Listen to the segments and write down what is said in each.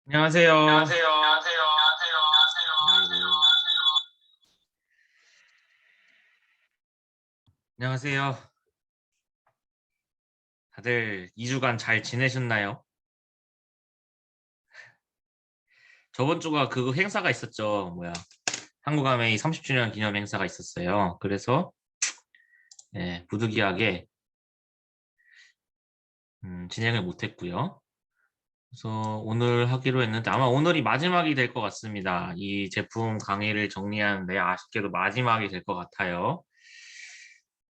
안녕하세요. 안녕하세요. 안녕하세요. 아이고, 안녕하세요. 다들 2주간 잘 지내셨나요? 저번 주가 그 행사가 있었죠. 한국아메이 30주년 기념 행사가 있었어요. 그래서 부득이하게 진행을 못했고요. 그래서 오늘 하기로 했는데 아마 오늘이 마지막이 될 것 같습니다. 이 제품 강의를 정리하는데 아쉽게도 마지막이 될 것 같아요.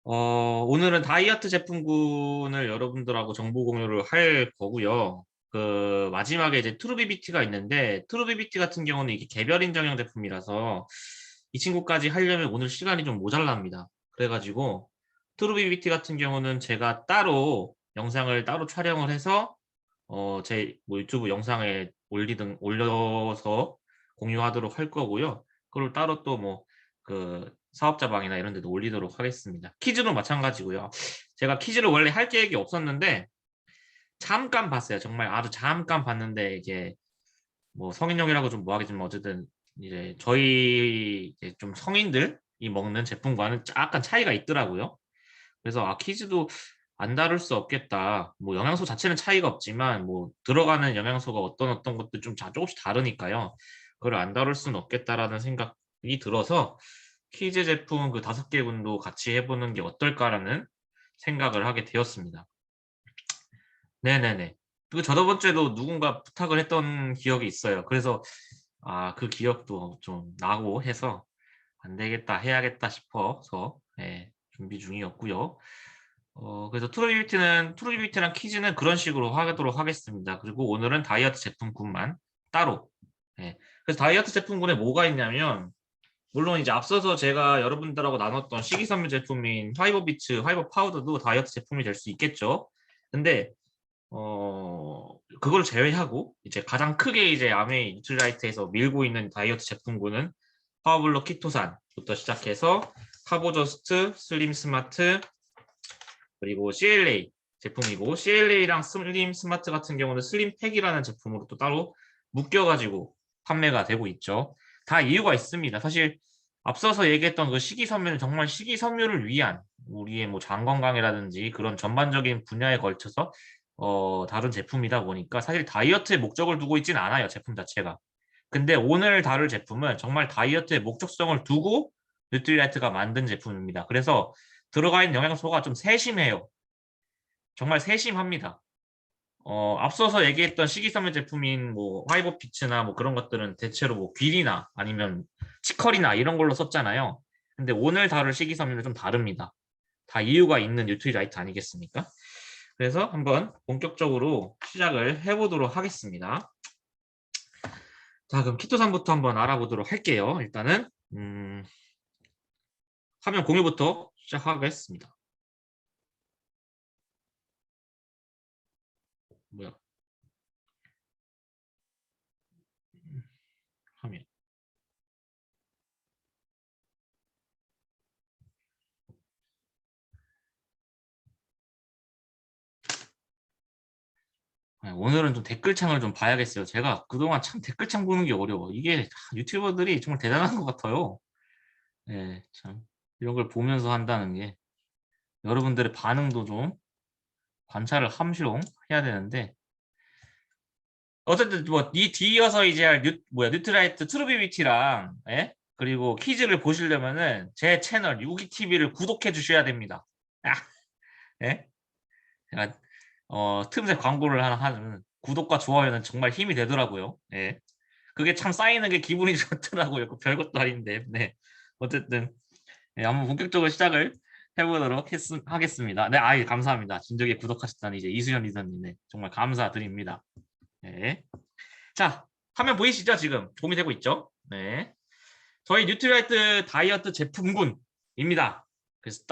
오늘은 다이어트 제품군을 여러분들하고 정보 공유를 할 거고요. 그 마지막에 이제 트루비비티가 있는데 트루비비티 같은 경우는 이게 개별 인정형 제품이라서 이 친구까지 하려면 오늘 시간이 좀 모자랍니다. 그래가지고 트루비비티 같은 경우는 제가 따로 영상을 따로 촬영을 해서 제 유튜브 영상에 올려서 공유하도록 할 거고요. 그걸 따로 또 그 사업자방이나 이런 데도 올리도록 하겠습니다. 퀴즈도 마찬가지고요. 제가 퀴즈를 원래 할 계획이 없었는데 잠깐 봤어요. 정말 아주 잠깐 봤는데 이게 성인용이라고 좀 뭐하겠지만 어쨌든 이제 저희 이제 좀 성인들이 먹는 제품과는 약간 차이가 있더라고요. 그래서 퀴즈도 안 다룰 수 없겠다. 영양소 자체는 차이가 없지만 들어가는 영양소가 어떤 것들 좀 조금씩 다르니까요. 그걸 안 다룰 수는 없겠다라는 생각이 들어서 퀴즈 제품 그 5개 군도 같이 해보는 게 어떨까라는 생각을 하게 되었습니다. 네네네. 그리고 저번 주에도 누군가 부탁을 했던 기억이 있어요. 그래서 그 기억도 좀 나고 해서 안 되겠다 해야겠다 싶어서 준비 중이었고요. 그래서 트루비비티랑 퀴즈는 그런 식으로 하도록 하겠습니다. 그리고 오늘은 다이어트 제품군만 따로. 그래서 다이어트 제품군에 뭐가 있냐면 물론 이제 앞서서 제가 여러분들하고 나눴던 식이섬유 제품인 화이버비츠, 화이버 파우더도 다이어트 제품이 될 수 있겠죠. 근데 그걸 제외하고 이제 가장 크게 이제 아메이 뉴트리라이트에서 밀고 있는 다이어트 제품군은 파워블록 키토산부터 시작해서 카보저스트, 슬림 스마트, 그리고 CLA 제품이고 CLA랑 슬림 스마트 같은 경우는 슬림팩이라는 제품으로 또 따로 묶여가지고 판매가 되고 있죠. 다 이유가 있습니다. 사실 앞서서 얘기했던 그 식이섬유는 정말 식이섬유를 위한 우리의 장 건강이라든지 그런 전반적인 분야에 걸쳐서 다른 제품이다 보니까 사실 다이어트에 목적을 두고 있지는 않아요, 제품 자체가. 근데 오늘 다룰 제품은 정말 다이어트에 목적성을 두고 뉴트리라이트가 만든 제품입니다. 그래서 들어가 있는 영양소가 좀 세심해요. 정말 세심합니다. 앞서서 얘기했던 식이섬유 제품인 화이버피츠나 그런 것들은 대체로 귀리나 아니면 치컬이나 이런 걸로 썼잖아요. 근데 오늘 다룰 식이섬유는 좀 다릅니다. 다 이유가 있는 뉴트리라이트 아니겠습니까? 그래서 한번 본격적으로 시작을 해보도록 하겠습니다. 자, 그럼 키토산부터 한번 알아보도록 할게요. 일단은 화면 공유부터 시작하겠습니다. 뭐야? 화면. 오늘은 좀 댓글창을 좀 봐야겠어요. 제가 그동안 참 댓글창 보는 게 어려워. 이게 유튜버들이 정말 대단한 것 같아요. 예, 참. 이런 걸 보면서 한다는 게 여러분들의 반응도 좀 관찰을 함시롱 해야 되는데 어쨌든 이 뒤이어서 이제 할 뉴트라이트 트루비비티랑 그리고 퀴즈를 보시려면은 제 채널 유기TV를 구독해 주셔야 됩니다. 아, 예? 제가 틈새 광고를 하나 하는 구독과 좋아요는 정말 힘이 되더라고요. 예. 그게 참 쌓이는 게 기분이 좋더라고요. 그 별것도 아닌데. 네. 어쨌든 한번 본격적으로 시작을 해보도록 하겠습니다. 네, 감사합니다. 진작에 구독하셨다니 이제 이수연 리더님, 네, 정말 감사드립니다. 네. 자, 화면 보이시죠? 지금 도움이 되고 있죠? 네. 저희 뉴트리라이트 다이어트 제품군입니다. 그래서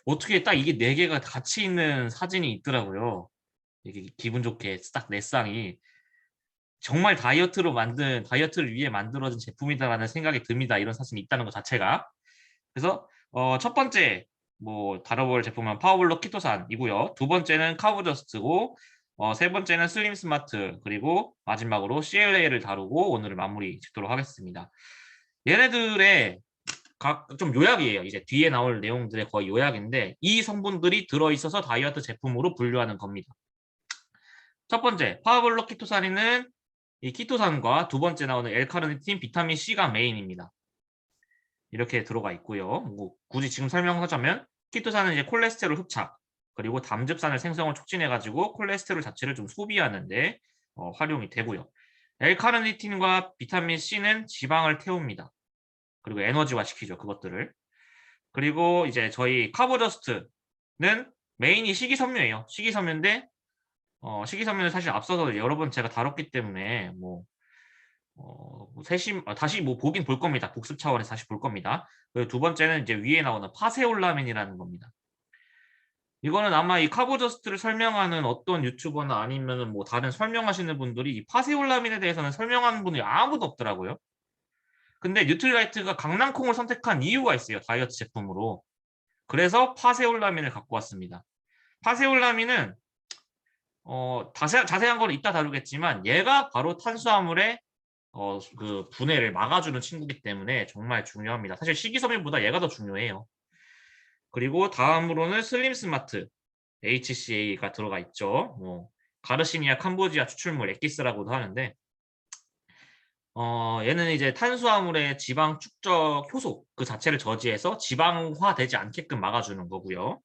어떻게 딱 이게 4개가 같이 있는 사진이 있더라고요. 이게 기분 좋게 딱 내 쌍이 정말 다이어트를 위해 만들어진 제품이다라는 생각이 듭니다. 이런 사진이 있다는 것 자체가. 그래서 첫 번째 다뤄볼 제품은 파워블록 키토산이고요. 두 번째는 카보저스트고 세 번째는 슬림 스마트, 그리고 마지막으로 CLA를 다루고 오늘을 마무리 짓도록 하겠습니다. 얘네들의 각 좀 요약이에요. 이제 뒤에 나올 내용들의 거의 요약인데 이 성분들이 들어있어서 다이어트 제품으로 분류하는 겁니다. 첫 번째, 파워블록 키토산인은 이 키토산과 두 번째 나오는 L카르니틴, 비타민 C가 메인입니다. 이렇게 들어가 있고요. 뭐 굳이 지금 설명하자면 키토산은 이제 콜레스테롤 흡착, 그리고 담즙산을 생성을 촉진해가지고 콜레스테롤 자체를 좀 소비하는데 활용이 되고요. L카르니틴과 비타민 C는 지방을 태웁니다. 그리고 에너지화 시키죠, 그것들을. 그리고 이제 저희 카보저스트는 메인이 식이섬유예요. 식이섬유인데 식이섬유는 사실 앞서서 여러 번 제가 다뤘기 때문에 다시 보긴 볼 겁니다. 복습 차원에서 다시 볼 겁니다. 그리고 두 번째는 이제 위에 나오는 파세올라민이라는 겁니다. 이거는 아마 이 카보저스트를 설명하는 어떤 유튜버나 아니면은 뭐 다른 설명하시는 분들이 이 파세올라민에 대해서는 설명하는 분이 아무도 없더라고요. 근데 뉴트리라이트가 강낭콩을 선택한 이유가 있어요. 다이어트 제품으로. 그래서 파세올라민을 갖고 왔습니다. 파세올라민은 자세한 건 이따 다루겠지만 얘가 바로 탄수화물의 그 분해를 막아주는 친구이기 때문에 정말 중요합니다. 사실 식이섬유보다 얘가 더 중요해요. 그리고 다음으로는 슬림 스마트 HCA가 들어가 있죠. 가르시니아 캄보지아 추출물 엑기스라고도 하는데 얘는 이제 탄수화물의 지방 축적 효소 그 자체를 저지해서 지방화되지 않게끔 막아주는 거고요.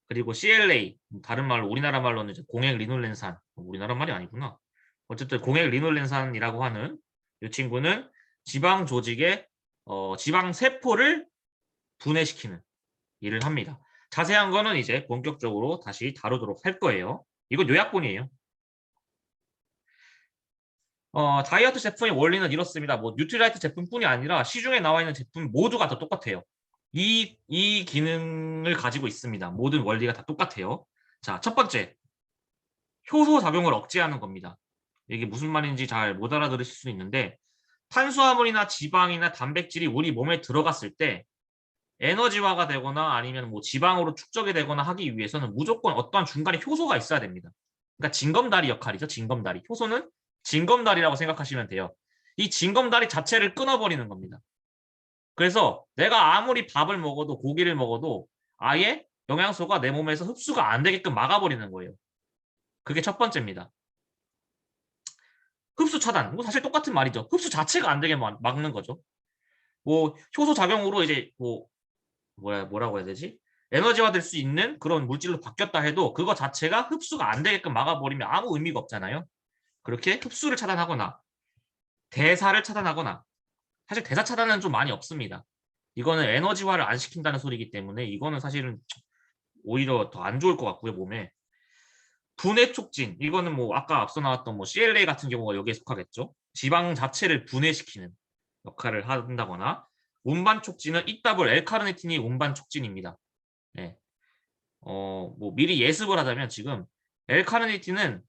그리고 CLA, 다른 말로 우리나라 말로는 이제 공액 리놀렌산, 우리나라 말이 아니구나. 어쨌든 공액 리놀렌산이라고 하는 이 친구는 지방 조직의 지방 세포를 분해시키는 일을 합니다. 자세한 거는 이제 본격적으로 다시 다루도록 할 거예요. 이건 요약본이에요. 다이어트 제품의 원리는 이렇습니다. 뭐 뉴트리라이트 제품뿐이 아니라 시중에 나와 있는 제품 모두가 다 똑같아요. 이 기능을 가지고 있습니다. 모든 원리가 다 똑같아요. 자, 첫 번째, 효소 작용을 억제하는 겁니다. 이게 무슨 말인지 잘 못 알아들으실 수 있는데 탄수화물이나 지방이나 단백질이 우리 몸에 들어갔을 때 에너지화가 되거나 아니면 뭐 지방으로 축적이 되거나 하기 위해서는 무조건 어떠한 중간에 효소가 있어야 됩니다. 그러니까 징검다리 역할이죠. 징검다리. 효소는 징검다리라고 생각하시면 돼요. 이 징검다리 자체를 끊어버리는 겁니다. 그래서 내가 아무리 밥을 먹어도 고기를 먹어도 아예 영양소가 내 몸에서 흡수가 안 되게끔 막아버리는 거예요. 그게 첫 번째입니다. 흡수 차단. 뭐 사실 똑같은 말이죠. 흡수 자체가 안 되게 막는 거죠. 뭐 효소 작용으로 이제 뭐라고 해야 되지? 에너지화 될 수 있는 그런 물질로 바뀌었다 해도 그거 자체가 흡수가 안 되게끔 막아버리면 아무 의미가 없잖아요. 그렇게 흡수를 차단하거나 대사를 차단하거나 사실 대사 차단은 좀 많이 없습니다. 이거는 에너지화를 안 시킨다는 소리이기 때문에 이거는 사실은 오히려 더 안 좋을 것 같고요, 몸에. 분해 촉진. 이거는 뭐 아까 앞서 나왔던 뭐 CLA 같은 경우가 여기에 속하겠죠. 지방 자체를 분해시키는 역할을 한다거나 운반 촉진은 이따블 L카르니틴이 운반 촉진입니다. 네. 뭐 미리 예습을 하자면 지금 L카르니틴은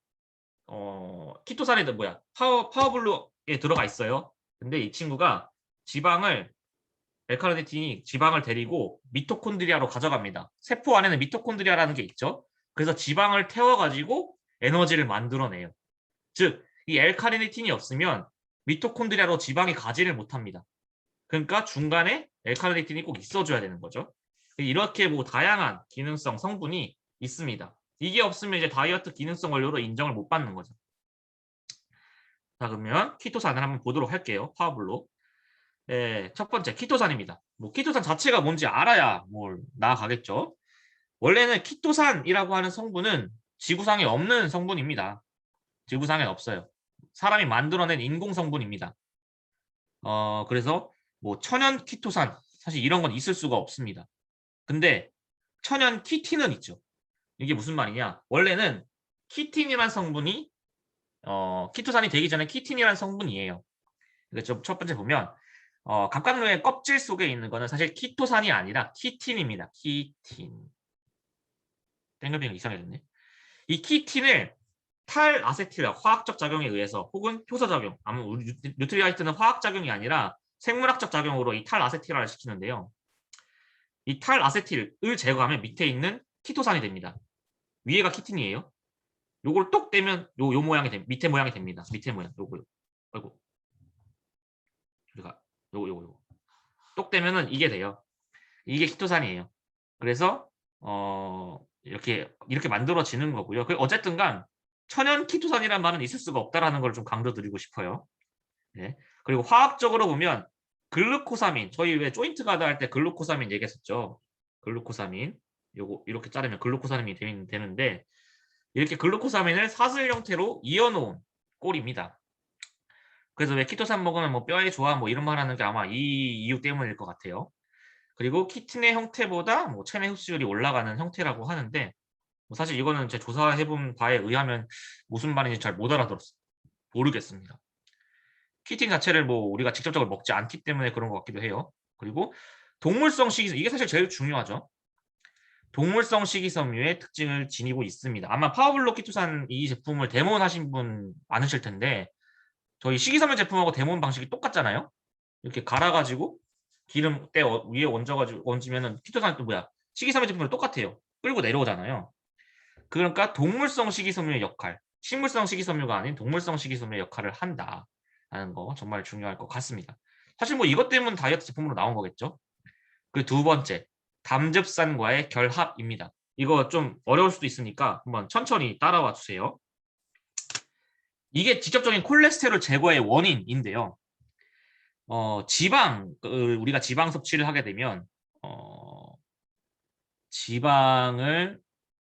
키토산에 파워블루에 들어가 있어요. 근데 이 친구가 L카르니틴이 지방을 데리고 미토콘드리아로 가져갑니다. 세포 안에는 미토콘드리아라는 게 있죠. 그래서 지방을 태워가지고 에너지를 만들어내요. 즉, 이 L카르니틴이 없으면 미토콘드리아로 지방이 가지를 못합니다. 그러니까 중간에 L카르니틴이 꼭 있어줘야 되는 거죠. 이렇게 뭐 다양한 기능성 성분이 있습니다. 이게 없으면 이제 다이어트 기능성 원료로 인정을 못 받는 거죠. 자, 그러면 키토산을 한번 보도록 할게요. 파워블로. 네, 첫 번째 키토산입니다. 뭐 키토산 자체가 뭔지 알아야 뭘 나아가겠죠. 원래는 키토산이라고 하는 성분은 지구상에 없는 성분입니다. 지구상에 없어요. 사람이 만들어낸 인공 성분입니다. 그래서 뭐 천연 키토산 사실 이런 건 있을 수가 없습니다. 근데 천연 키틴은 있죠. 이게 무슨 말이냐? 원래는 키틴이란 성분이 키토산이 되기 전에 키틴이란 성분이에요. 그래서 첫 번째 보면 갑각류의 껍질 속에 있는 거는 사실 키토산이 아니라 키틴입니다. 키틴. 땡글뱅글 이상해졌네. 이 키틴을 탈아세틸 화학적 작용에 의해서 혹은 효소작용, 아무 뉴트리아이트는 화학작용이 아니라 생물학적 작용으로 이 탈아세틸화를 시키는데요. 이 탈아세틸을 제거하면 밑에 있는 키토산이 됩니다. 위에가 키틴이에요. 요걸 똑 떼면 요 모양이 밑에 모양이 됩니다. 밑에 모양 요거. 아이고. 우리가 요거 똑 떼면은 이게 돼요. 이게 키토산이에요. 그래서 이렇게 만들어지는 거고요. 어쨌든간 천연 키토산이라는 말은 있을 수가 없다라는 걸 좀 강조드리고 싶어요. 네. 그리고 화학적으로 보면 글루코사민, 저희 왜 조인트 가드 할 때 글루코사민 얘기했었죠. 글루코사민 요거 이렇게 자르면 글루코사민이 되는데 이렇게 글루코사민을 사슬 형태로 이어놓은 꼴입니다. 그래서 왜 키토산 먹으면 뭐 뼈에 좋아 뭐 이런 말 하는 게 아마 이 이유 때문일 것 같아요. 그리고 키틴의 형태보다 뭐 체내 흡수율이 올라가는 형태라고 하는데 뭐 사실 이거는 제 조사해본 바에 의하면 무슨 말인지 잘 못 알아들었어요. 모르겠습니다. 키틴 자체를 뭐 우리가 직접적으로 먹지 않기 때문에 그런 것 같기도 해요. 그리고 동물성 식이섬유, 이게 사실 제일 중요하죠. 동물성 식이섬유의 특징을 지니고 있습니다. 아마 파워블록 키토산 이 제품을 데모하신 분 많으실 텐데 저희 식이섬유 제품하고 데모 방식이 똑같잖아요. 이렇게 갈아가지고 기름때 위에 얹으면은 키토산 또 식이섬유 제품이랑 똑같아요. 끌고 내려오잖아요. 그러니까 동물성 식이섬유의 역할, 식물성 식이섬유가 아닌 동물성 식이섬유의 역할을 한다라는 거 정말 중요할 것 같습니다. 사실 뭐 이것 때문에 다이어트 제품으로 나온 거겠죠. 그 두 번째, 담즙산과의 결합입니다. 이거 좀 어려울 수도 있으니까 한번 천천히 따라와 주세요. 이게 직접적인 콜레스테롤 제거의 원인인데요. 우리가 지방 섭취를 하게 되면 지방을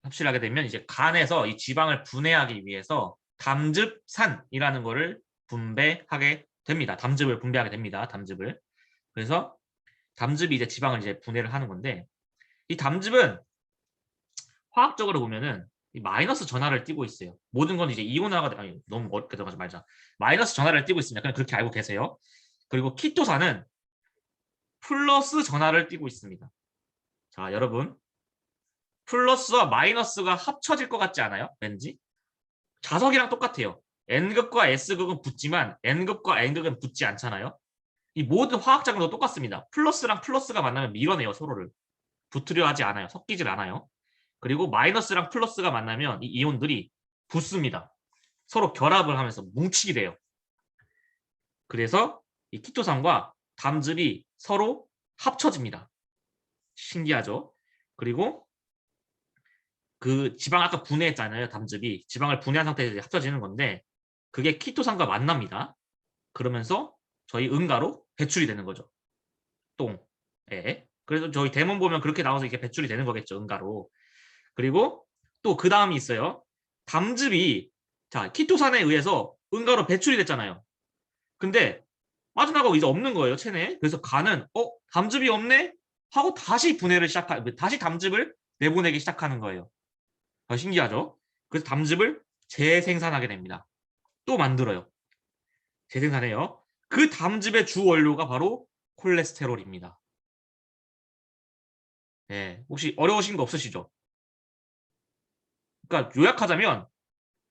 섭취를 하게 되면 이제 간에서 이 지방을 분해하기 위해서 담즙산이라는 거를 분배하게 됩니다. 담즙을 분배하게 됩니다. 담즙을. 그래서 담즙이 이제 지방을 이제 분해를 하는 건데 이 담즙은 화학적으로 보면은 이 마이너스 전하를 띠고 있어요. 모든 건 이제 이온화가 아니 너무 어렵게 들어가지 말자. 마이너스 전하를 띠고 있습니다. 그냥 그렇게 알고 계세요. 그리고 키토산은 플러스 전하를 띠고 있습니다. 자, 여러분. 플러스와 마이너스가 합쳐질 것 같지 않아요? 왠지? 자석이랑 똑같아요. N극과 S극은 붙지만 N극과 N극은 붙지 않잖아요. 이 모든 화학작용도 똑같습니다. 플러스랑 플러스가 만나면 밀어내요, 서로를. 붙으려 하지 않아요. 섞이질 않아요. 그리고 마이너스랑 플러스가 만나면 이 이온들이 붙습니다. 서로 결합을 하면서 뭉치게 돼요. 그래서 이 키토산과 담즙이 서로 합쳐집니다. 신기하죠? 그리고 그 지방 아까 분해했잖아요. 담즙이. 지방을 분해한 상태에서 합쳐지는 건데 그게 키토산과 만납니다. 그러면서 저희 응가로 배출이 되는 거죠. 똥에. 그래서 저희 대문 보면 그렇게 나와서 이게 배출이 되는 거겠죠. 응가로. 그리고 또 그 다음이 있어요. 담즙이 자 키토산에 의해서 응가로 배출이 됐잖아요. 근데 빠져나가고 이제 없는 거예요. 체내에. 그래서 간은 담즙이 없네? 하고 다시 분해를 다시 담즙을 내보내기 시작하는 거예요. 신기하죠? 그래서 담즙을 재생산하게 됩니다. 또 만들어요. 재생산해요. 그 담즙의 주 원료가 바로 콜레스테롤입니다. 네, 혹시 어려우신 거 없으시죠? 그러니까 요약하자면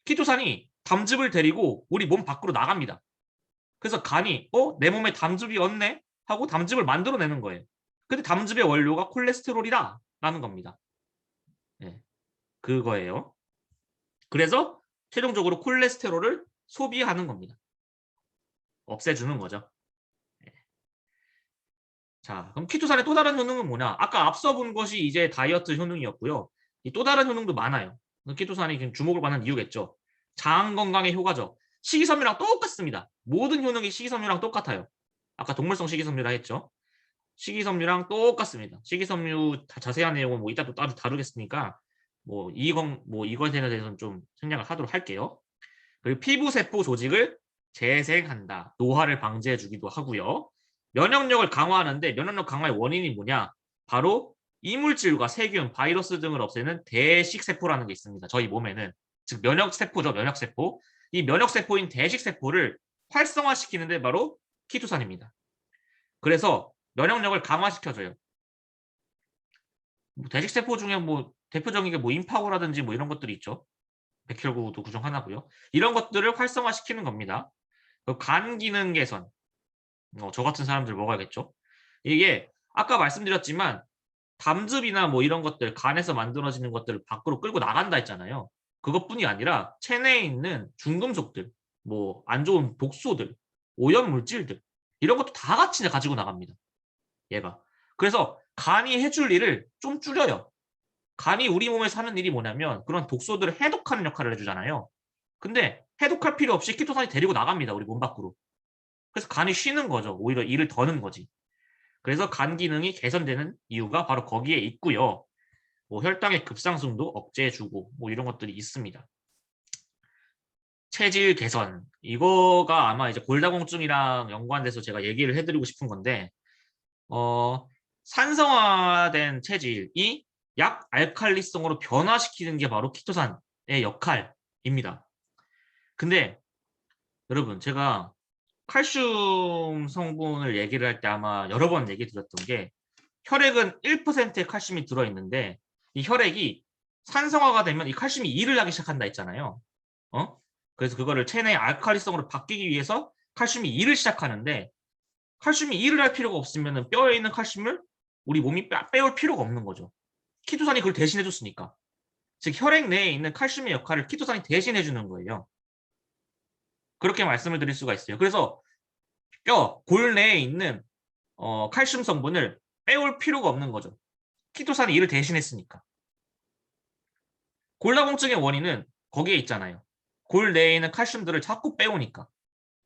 키토산이 담즙을 데리고 우리 몸 밖으로 나갑니다. 그래서 간이 내 몸에 담즙이 없네? 하고 담즙을 만들어내는 거예요. 근데 담즙의 원료가 콜레스테롤이다 라는 겁니다. 네, 그거예요. 그래서 최종적으로 콜레스테롤을 소비하는 겁니다. 없애주는 거죠. 네. 자, 그럼 키토산의 또 다른 효능은 뭐냐? 아까 앞서 본 것이 이제 다이어트 효능이었고요. 이 또 다른 효능도 많아요. 키토산이 주목을 받는 이유겠죠. 장 건강에 효과죠. 식이섬유랑 똑같습니다. 모든 효능이 식이섬유랑 똑같아요. 아까 동물성 식이섬유라 했죠. 식이섬유랑 똑같습니다. 식이섬유 자세한 내용은 뭐 이따 또 따로 다루겠으니까 이거에 대해서는 좀 생략을 하도록 할게요. 그리고 피부 세포 조직을 재생한다. 노화를 방지해 주기도 하고요. 면역력을 강화하는데 면역력 강화의 원인이 뭐냐? 바로 이물질과 세균, 바이러스 등을 없애는 대식세포라는 게 있습니다. 저희 몸에는. 즉 면역세포죠. 면역세포. 이 면역세포인 대식세포를 활성화시키는데 바로 키토산입니다. 그래서 면역력을 강화시켜줘요. 대식세포 중에 대표적인 게 임파고라든지 이런 것들이 있죠. 백혈구도 그중 하나고요. 이런 것들을 활성화시키는 겁니다. 간 기능 개선. 저 같은 사람들 먹어야겠죠. 이게 아까 말씀드렸지만 담즙이나 이런 것들 간에서 만들어지는 것들을 밖으로 끌고 나간다 했잖아요. 그것뿐이 아니라 체내에 있는 중금속들, 뭐 안 좋은 독소들, 오염 물질들 이런 것도 다 같이 가지고 나갑니다. 얘가. 그래서 간이 해줄 일을 좀 줄여요. 간이 우리 몸에서 하는 일이 뭐냐면 그런 독소들을 해독하는 역할을 해주잖아요. 근데 해독할 필요 없이 키토산이 데리고 나갑니다. 우리 몸 밖으로. 그래서 간이 쉬는 거죠. 오히려 일을 더는 거지. 그래서 간 기능이 개선되는 이유가 바로 거기에 있고요. 뭐 혈당의 급상승도 억제해주고 뭐 이런 것들이 있습니다. 체질 개선 이거가 아마 이제 골다공증이랑 연관돼서 제가 얘기를 해드리고 싶은 건데 산성화된 체질이 약 알칼리성으로 변화시키는 게 바로 키토산의 역할입니다. 근데 여러분 제가 칼슘 성분을 얘기를 할 때 아마 여러 번 얘기 드렸던 게 혈액은 1%의 칼슘이 들어있는데 이 혈액이 산성화가 되면 이 칼슘이 일을 하기 시작한다 했잖아요. 그래서 그거를 체내 알칼리성으로 바뀌기 위해서 칼슘이 일을 시작하는데 칼슘이 일을 할 필요가 없으면 뼈에 있는 칼슘을 우리 몸이 빼올 필요가 없는 거죠. 키토산이 그걸 대신해 줬으니까. 즉 혈액 내에 있는 칼슘의 역할을 키토산이 대신해 주는 거예요. 그렇게 말씀을 드릴 수가 있어요. 그래서 골 내에 있는 칼슘 성분을 빼올 필요가 없는 거죠. 키토산이 이를 대신했으니까. 골다공증의 원인은 거기에 있잖아요. 골 내에 있는 칼슘들을 자꾸 빼오니까.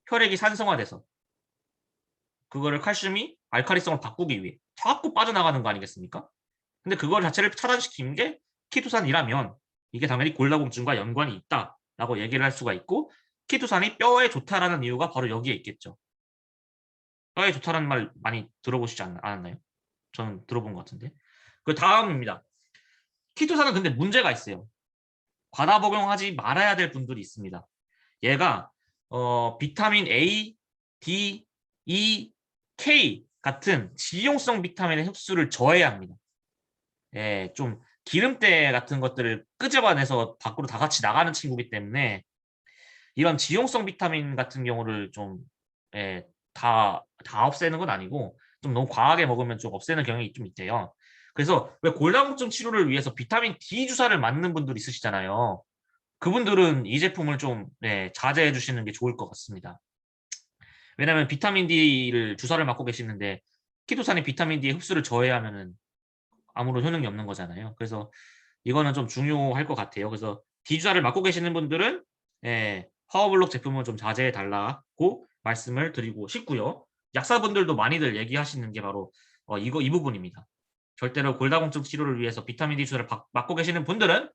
혈액이 산성화돼서. 그거를 칼슘이 알칼리성을 바꾸기 위해 자꾸 빠져나가는 거 아니겠습니까? 근데 그걸 자체를 차단시킨 게 키토산이라면 이게 당연히 골다공증과 연관이 있다라고 얘기를 할 수가 있고 키토산이 뼈에 좋다라는 이유가 바로 여기에 있겠죠. 뼈에 좋다라는 말 많이 들어보시지 않았나요? 저는 들어본 것 같은데. 그 다음입니다. 키토산은 근데 문제가 있어요. 과다 복용하지 말아야 될 분들이 있습니다. 얘가 비타민 A, D, E, K 같은 지용성 비타민의 흡수를 저해야 합니다. 예, 좀 기름때 같은 것들을 끄집어내서 밖으로 다 같이 나가는 친구이기 때문에 이런 지용성 비타민 같은 경우를 좀 예, 다 없애는 건 아니고 좀 너무 과하게 먹으면 좀 없애는 경향이 좀 있대요. 그래서 왜 골다공증 치료를 위해서 비타민 D 주사를 맞는 분들 있으시잖아요. 그분들은 이 제품을 좀 자제해 주시는 게 좋을 것 같습니다. 왜냐하면 비타민 D를 주사를 맞고 계시는데 키토산이 비타민 D의 흡수를 저해하면은 아무런 효능이 없는 거잖아요. 그래서 이거는 좀 중요할 것 같아요. 그래서 D 주사를 맞고 계시는 분들은 파워블록 제품은 좀 자제해 달라고 말씀을 드리고 싶고요. 약사분들도 많이들 얘기하시는 게 바로 이 부분입니다. 절대로 골다공증 치료를 위해서 비타민 D 주사를 맞고 계시는 분들은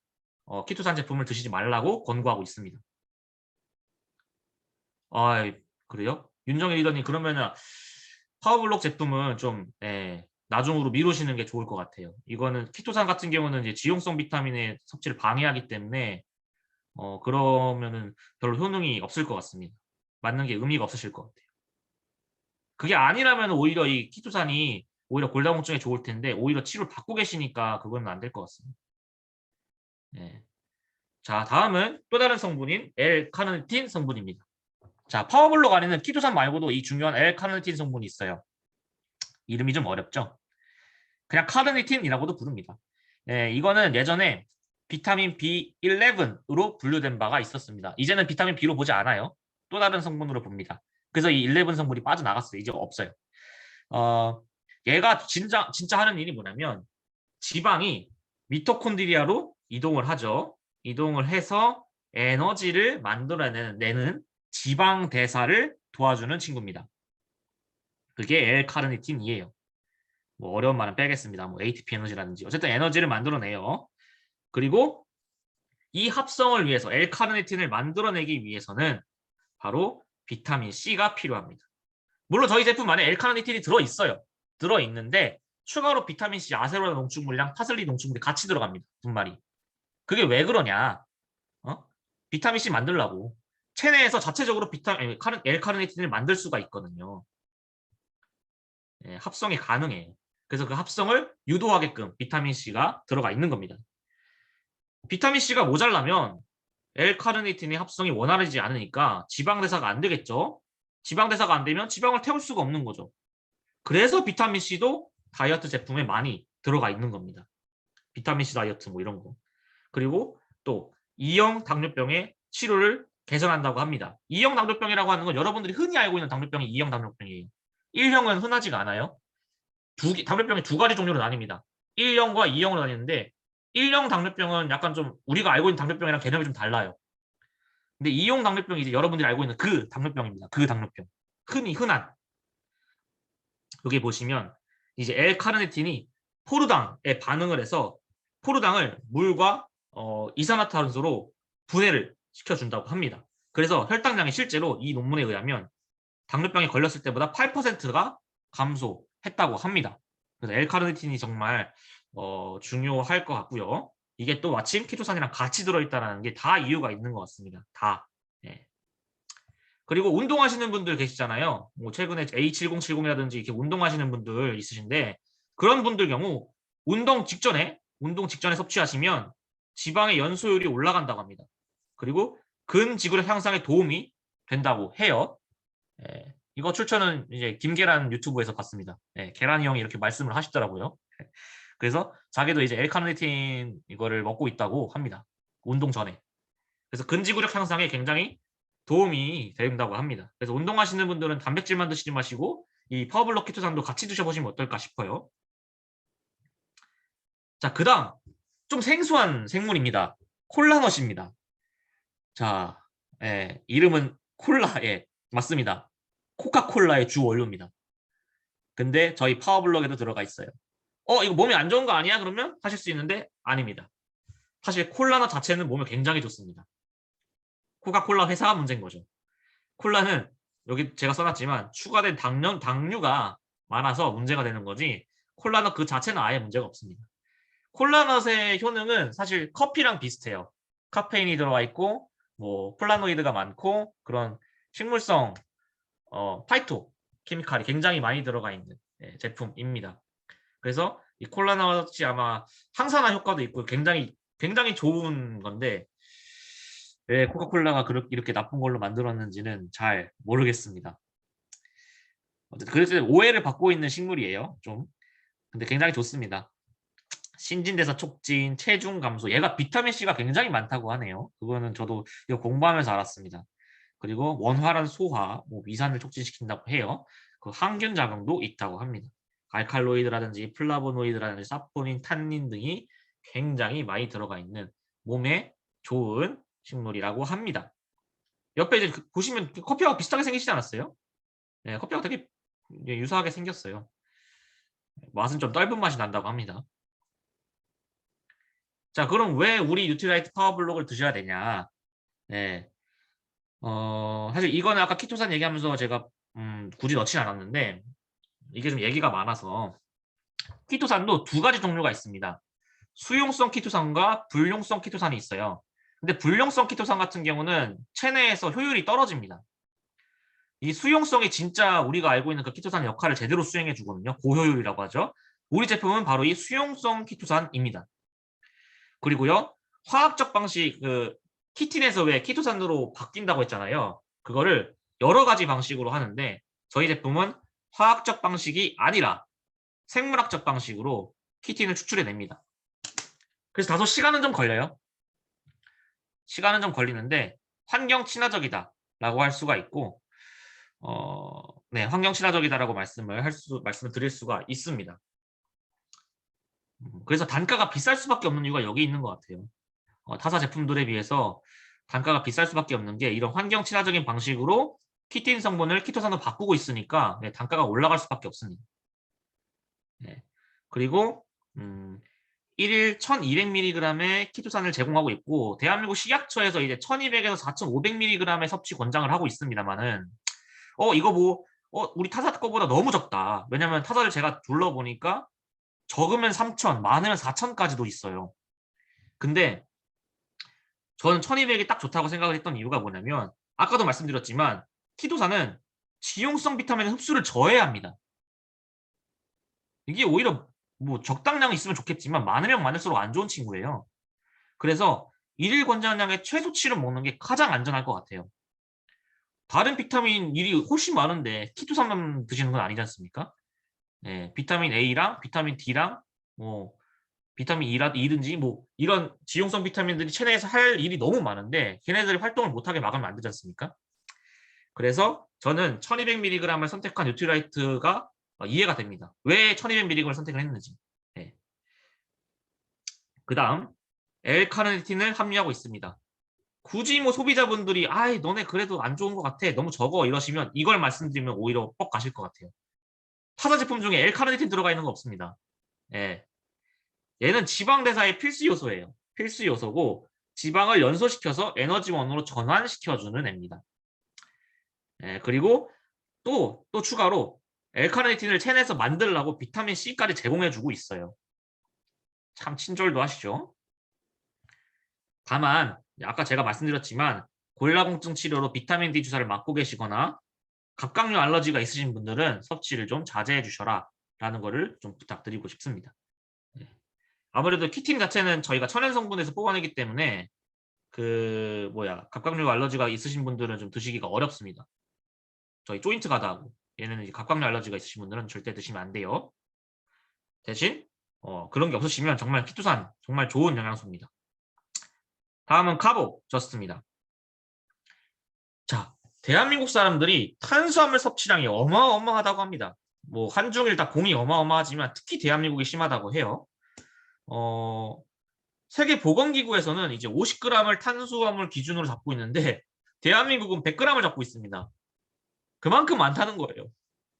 키토산 제품을 드시지 말라고 권고하고 있습니다. 아, 그래요? 윤정일 리더님 그러면은 파워블록 제품은 좀 나중으로 미루시는 게 좋을 것 같아요. 이거는 키토산 같은 경우는 이제 지용성 비타민의 섭취를 방해하기 때문에 그러면은 별로 효능이 없을 것 같습니다. 맞는 게 의미가 없으실 것 같아요. 그게 아니라면 오히려 이 키토산이 오히려 골다공증에 좋을 텐데 오히려 치료를 받고 계시니까 그건 안 될 것 같습니다. 네. 자, 다음은 또 다른 성분인 L-카르니틴 성분입니다. 자, 파워블록 안에는 키토산 말고도 이 중요한 L-카르니틴 성분이 있어요. 이름이 좀 어렵죠? 그냥 카르니틴이라고도 부릅니다. 이거는 예전에 비타민 B11으로 분류된 바가 있었습니다. 이제는 비타민 B로 보지 않아요. 또 다른 성분으로 봅니다. 그래서 이 11 성분이 빠져나갔어요. 이제 없어요. 얘가 진짜 하는 일이 뭐냐면 지방이 미토콘드리아로 이동을 하죠. 이동을 해서 에너지를 만들어내는 지방 대사를 도와주는 친구입니다. 그게 L-카르니틴이에요. 뭐 어려운 말은 빼겠습니다. 뭐 ATP 에너지라든지 어쨌든 에너지를 만들어내요. 그리고 이 합성을 위해서 L-카르니틴을 만들어내기 위해서는 바로 비타민 C가 필요합니다. 물론 저희 제품 안에 L-카르니틴이 들어있어요. 들어있는데 추가로 비타민 C 아세로라 농축물이랑 파슬리 농축물이 같이 들어갑니다. 분말이. 그게 왜 그러냐? 비타민 C 만들려고 체내에서 자체적으로 L-카르니틴을 만들 수가 있거든요. 합성이 가능해요. 그래서 그 합성을 유도하게끔 비타민 C가 들어가 있는 겁니다. 비타민 C가 모자라면 L-카르니틴의 합성이 원활하지 않으니까 지방 대사가 안 되겠죠. 지방 대사가 안 되면 지방을 태울 수가 없는 거죠. 그래서 비타민 C도 다이어트 제품에 많이 들어가 있는 겁니다. 비타민 C 다이어트 뭐 이런 거. 그리고 또 2형 당뇨병의 치료를 개선한다고 합니다. 2형 당뇨병이라고 하는 건 여러분들이 흔히 알고 있는 당뇨병이 2형 당뇨병이에요. 1형은 흔하지가 않아요. 당뇨병이 두 가지 종류로 나뉩니다. 1형과 2형으로 나뉘는데 1형 당뇨병은 약간 좀 우리가 알고 있는 당뇨병이랑 개념이 좀 달라요. 근데 2형 당뇨병이 이제 여러분들이 알고 있는 그 당뇨병입니다. 그 당뇨병. 흔한. 여기 보시면 이제 L카르니틴이 포르당에 반응을 해서 포르당을 물과 이산화탄소로 분해를 시켜준다고 합니다. 그래서 혈당량이 실제로 이 논문에 의하면 당뇨병에 걸렸을 때보다 8%가 감소했다고 합니다. 그래서 L카르니틴이 정말 중요할 것 같고요. 이게 또 마침 키토산이랑 같이 들어있다는 게 다 이유가 있는 것 같습니다. 다. 예. 그리고 운동하시는 분들 계시잖아요. 뭐 최근에 A7070이라든지 이렇게 운동하시는 분들 있으신데 그런 분들 경우 운동 직전에 섭취하시면 지방의 연소율이 올라간다고 합니다. 그리고 근지구력 향상에 도움이 된다고 해요. 예, 이거 출처는 이제 김계란 유튜브에서 봤습니다. 예, 계란이 형이 이렇게 말씀을 하시더라고요. 그래서 자기도 이제 L카르니틴 이거를 먹고 있다고 합니다. 운동 전에. 그래서 근지구력 향상에 굉장히 도움이 된다고 합니다. 그래서 운동하시는 분들은 단백질만 드시지 마시고 이 파워블록 키토산도 같이 드셔보시면 어떨까 싶어요. 자, 그 다음 좀 생소한 생물입니다. 콜라넛입니다. 자, 예, 이름은 콜라, 예, 맞습니다. 코카콜라의 주 원료입니다. 근데 저희 파워블록에도 들어가 있어요. 이거 몸에 안 좋은 거 아니야? 그러면 하실 수 있는데 아닙니다. 사실 콜라넛 자체는 몸에 굉장히 좋습니다. 코카콜라 회사가 문제인 거죠. 콜라는 여기 제가 써놨지만 추가된 당류가 많아서 문제가 되는 거지 콜라넛 그 자체는 아예 문제가 없습니다. 콜라넛의 효능은 사실 커피랑 비슷해요. 카페인이 들어가 있고 뭐 플라노이드가 많고 그런 식물성 파이토 케미칼이 굉장히 많이 들어가 있는 제품입니다. 그래서 이 콜라넛이 아마 항산화 효과도 있고 굉장히 좋은 건데 왜 코카콜라가 이렇게 나쁜 걸로 만들었는지는 잘 모르겠습니다. 그래서 오해를 받고 있는 식물이에요. 좀. 근데 굉장히 좋습니다. 신진대사 촉진, 체중 감소. 얘가 비타민C가 굉장히 많다고 하네요. 그거는 저도 이거 공부하면서 알았습니다. 그리고 원활한 소화, 뭐 위산을 촉진시킨다고 해요. 그 항균 작용도 있다고 합니다. 알칼로이드라든지 플라보노이드라든지 사포닌, 탄닌 등이 굉장히 많이 들어가 있는 몸에 좋은 식물이라고 합니다. 옆에 이제 보시면 커피하고 비슷하게 생기시지 않았어요? 네, 커피하고 되게 유사하게 생겼어요. 맛은 좀 떫은 맛이 난다고 합니다. 자, 그럼 왜 우리 뉴트리라이트 파워블록을 드셔야 되냐? 네. 사실 이거는 아까 키토산 얘기하면서 제가 굳이 넣진 않았는데 이게 좀 얘기가 많아서 키토산도 두 가지 종류가 있습니다. 수용성 키토산과 불용성 키토산이 있어요. 근데 불용성 키토산 같은 경우는 체내에서 효율이 떨어집니다. 이 수용성이 진짜 우리가 알고 있는 그 키토산의 역할을 제대로 수행해 주거든요. 고효율이라고 하죠. 우리 제품은 바로 이 수용성 키토산입니다. 그리고요, 화학적 방식, 키틴에서 왜 키토산으로 바뀐다고 했잖아요. 그거를 여러 가지 방식으로 하는데 저희 제품은 화학적 방식이 아니라 생물학적 방식으로 키틴을 추출해냅니다. 그래서 다소 시간은 좀 걸려요. 시간은 좀 걸리는데 환경 친화적이다 라고 할 수가 있고 네, 환경 친화적이다라고 말씀을 드릴 수가 있습니다. 그래서 단가가 비쌀 수밖에 없는 이유가 여기 있는 것 같아요. 타사 제품들에 비해서 단가가 비쌀 수밖에 없는 게 이런 환경 친화적인 방식으로 키틴 성분을 키토산으로 바꾸고 있으니까 네, 단가가 올라갈 수밖에 없습니다. 네. 그리고 1일 1200mg의 키토산을 제공하고 있고 대한민국 식약처에서 이제 1200에서 4500mg의 섭취 권장을 하고 있습니다만은 이거 뭐 우리 타사 거보다 너무 적다. 왜냐면 타사를 제가 둘러보니까 적으면 3000, 많으면 4000까지도 있어요. 근데 저는 1200이 딱 좋다고 생각을 했던 이유가 뭐냐면 아까도 말씀드렸지만 키토산은 지용성 비타민의 흡수를 저해야 합니다. 이게 오히려 뭐 적당량 있으면 좋겠지만 많으면 많을수록 안 좋은 친구예요. 그래서 일일 권장량의 최소치를 먹는 게 가장 안전할 것 같아요. 다른 비타민 1이 훨씬 많은데 키토산만 드시는 건 아니지 않습니까? 네, 비타민 A랑 비타민 D랑 뭐 비타민 E든지 뭐 이런 지용성 비타민들이 체내에서 할 일이 너무 많은데 걔네들이 활동을 못하게 막으면 안 되지 않습니까? 그래서 저는 1200mg을 선택한 뉴트리라이트가 이해가 됩니다. 왜 1200mg을 선택을 했는지. 네. 그 다음 L카르니틴을 함유하고 있습니다. 굳이 뭐 소비자분들이 아이 너네 그래도 안 좋은 것 같아 너무 적어 이러시면 이걸 말씀드리면 오히려 뻑 가실 것 같아요. 타사 제품 중에 L카르니틴 들어가 있는 거 없습니다. 예. 얘는 지방 대사의 필수 요소예요. 필수 요소고 지방을 연소시켜서 에너지원으로 전환시켜주는 애입니다. 예, 그리고 또 추가로 L카르니틴을 체내에서 만들려고 비타민 C까지 제공해주고 있어요. 참 친절도 하시죠. 다만 아까 제가 말씀드렸지만 골다공증 치료로 비타민 D 주사를 맞고 계시거나 갑각류 알러지가 있으신 분들은 섭취를 좀 자제해 주셔라 라는 거를 좀 부탁드리고 싶습니다. 아무래도 키틴 자체는 저희가 천연 성분에서 뽑아내기 때문에 갑각류 알러지가 있으신 분들은 좀 드시기가 어렵습니다. 저희 조인트 가다하고 얘는 이제 갑각류 알러지가 있으신 분들은 절대 드시면 안 돼요. 대신 그런 게 없으시면 정말 키토산 정말 좋은 영양소입니다. 다음은 카보저스트입니다. 자, 대한민국 사람들이 탄수화물 섭취량이 어마어마하다고 합니다. 뭐 한중일 다 공이 어마어마하지만 특히 대한민국이 심하다고 해요. 세계보건기구에서는 이제 50g을 탄수화물 기준으로 잡고 있는데 대한민국은 100g을 잡고 있습니다. 그만큼 많다는 거예요.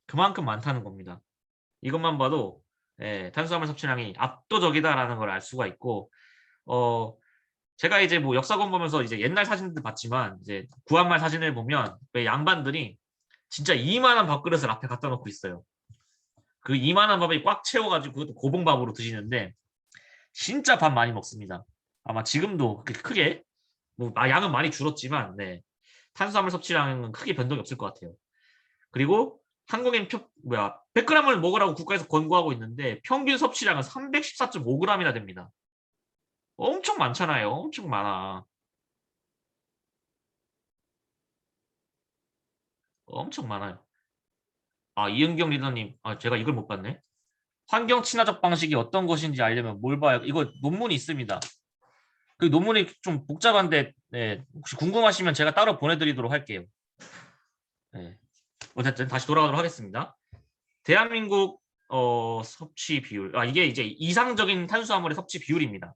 그만큼 많다는 겁니다. 이것만 봐도 탄수화물 섭취량이 압도적이다라는 걸 알 수가 있고 제가 이제 뭐 역사관 보면서 이제 옛날 사진들 봤지만 이제 구한말 사진을 보면 왜 양반들이 진짜 이만한 밥그릇을 앞에 갖다 놓고 있어요. 그 이만한 밥이 꽉 채워가지고 그것도 고봉밥으로 드시는데 진짜 밥 많이 먹습니다. 아마 지금도 크게 뭐 양은 많이 줄었지만 탄수화물 섭취량은 크게 변동이 없을 것 같아요. 그리고 한국인 100g을 먹으라고 국가에서 권고하고 있는데 평균 섭취량은 314.5g이나 됩니다. 엄청 많잖아요. 엄청 많아. 엄청 많아요. 이은경 리더님, 제가 이걸 못 봤네. 환경 친화적 방식이 어떤 것인지 알려면 뭘 봐요? 이거 논문이 있습니다. 그 논문이 좀 복잡한데 혹시 궁금하시면 제가 따로 보내드리도록 할게요. 어쨌든 다시 돌아가도록 하겠습니다. 대한민국 섭취 비율, 이게 이제 이상적인 탄수화물의 섭취 비율입니다.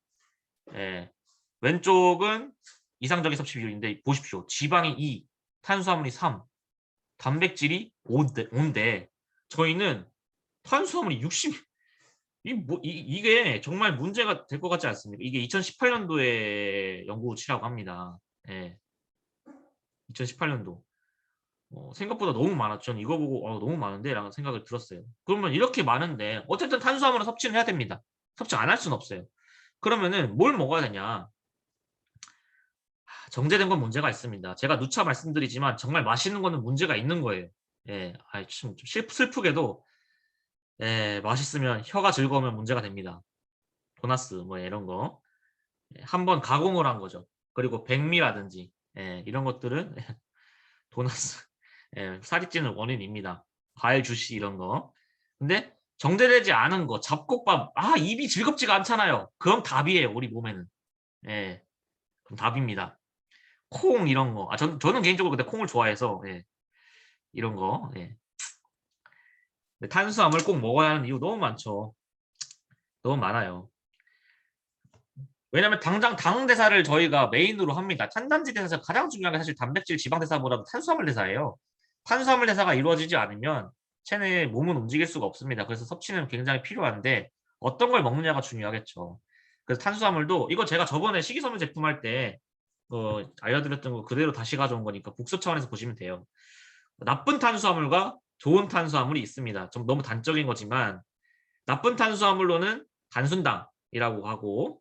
왼쪽은 이상적인 섭취 비율인데 보십시오. 지방이 2, 탄수화물이 3, 단백질이 5인데 저희는 탄수화물이 60. 이게 정말 문제가 될 것 같지 않습니까? 이게 2018년도에 연구치라고 합니다. 2018년도. 생각보다 너무 많았죠. 저는 이거 보고 너무 많은데 라는 생각을 들었어요. 그러면 이렇게 많은데 어쨌든 탄수화물은 섭취는 해야 됩니다. 섭취 안 할 수는 없어요. 그러면은 뭘 먹어야 되냐? 정제된 건 문제가 있습니다. 제가 누차 말씀드리지만 정말 맛있는 거는 문제가 있는 거예요. 좀 슬프게도 맛있으면 혀가 즐거우면 문제가 됩니다. 도나스 뭐 이런 거 한번 가공을 한 거죠. 그리고 백미라든지 이런 것들은 도나스 살이 찌는 원인입니다. 과일 주시 이런 거. 근데 정제되지 않은 거 잡곡밥 입이 즐겁지가 않잖아요. 그럼 답이에요. 우리 몸에는. 그럼 답입니다. 콩 이런 거. 저는 개인적으로 근데 콩을 좋아해서 이런 거. 탄수화물 꼭 먹어야 하는 이유 너무 많죠. 너무 많아요. 왜냐면 당장 당 대사를 저희가 메인으로 합니다. 탄단지 대사에서 가장 중요한 게 사실 단백질 지방 대사보다 탄수화물 대사예요. 탄수화물 대사가 이루어지지 않으면 체내 몸은 움직일 수가 없습니다. 그래서 섭취는 굉장히 필요한데 어떤 걸 먹느냐가 중요하겠죠. 그래서 탄수화물도 이거 제가 저번에 식이섬유 제품 할 때 알려드렸던 거 그대로 다시 가져온 거니까 복습 차원에서 보시면 돼요. 나쁜 탄수화물과 좋은 탄수화물이 있습니다. 좀 너무 단적인 거지만 나쁜 탄수화물로는 단순당이라고 하고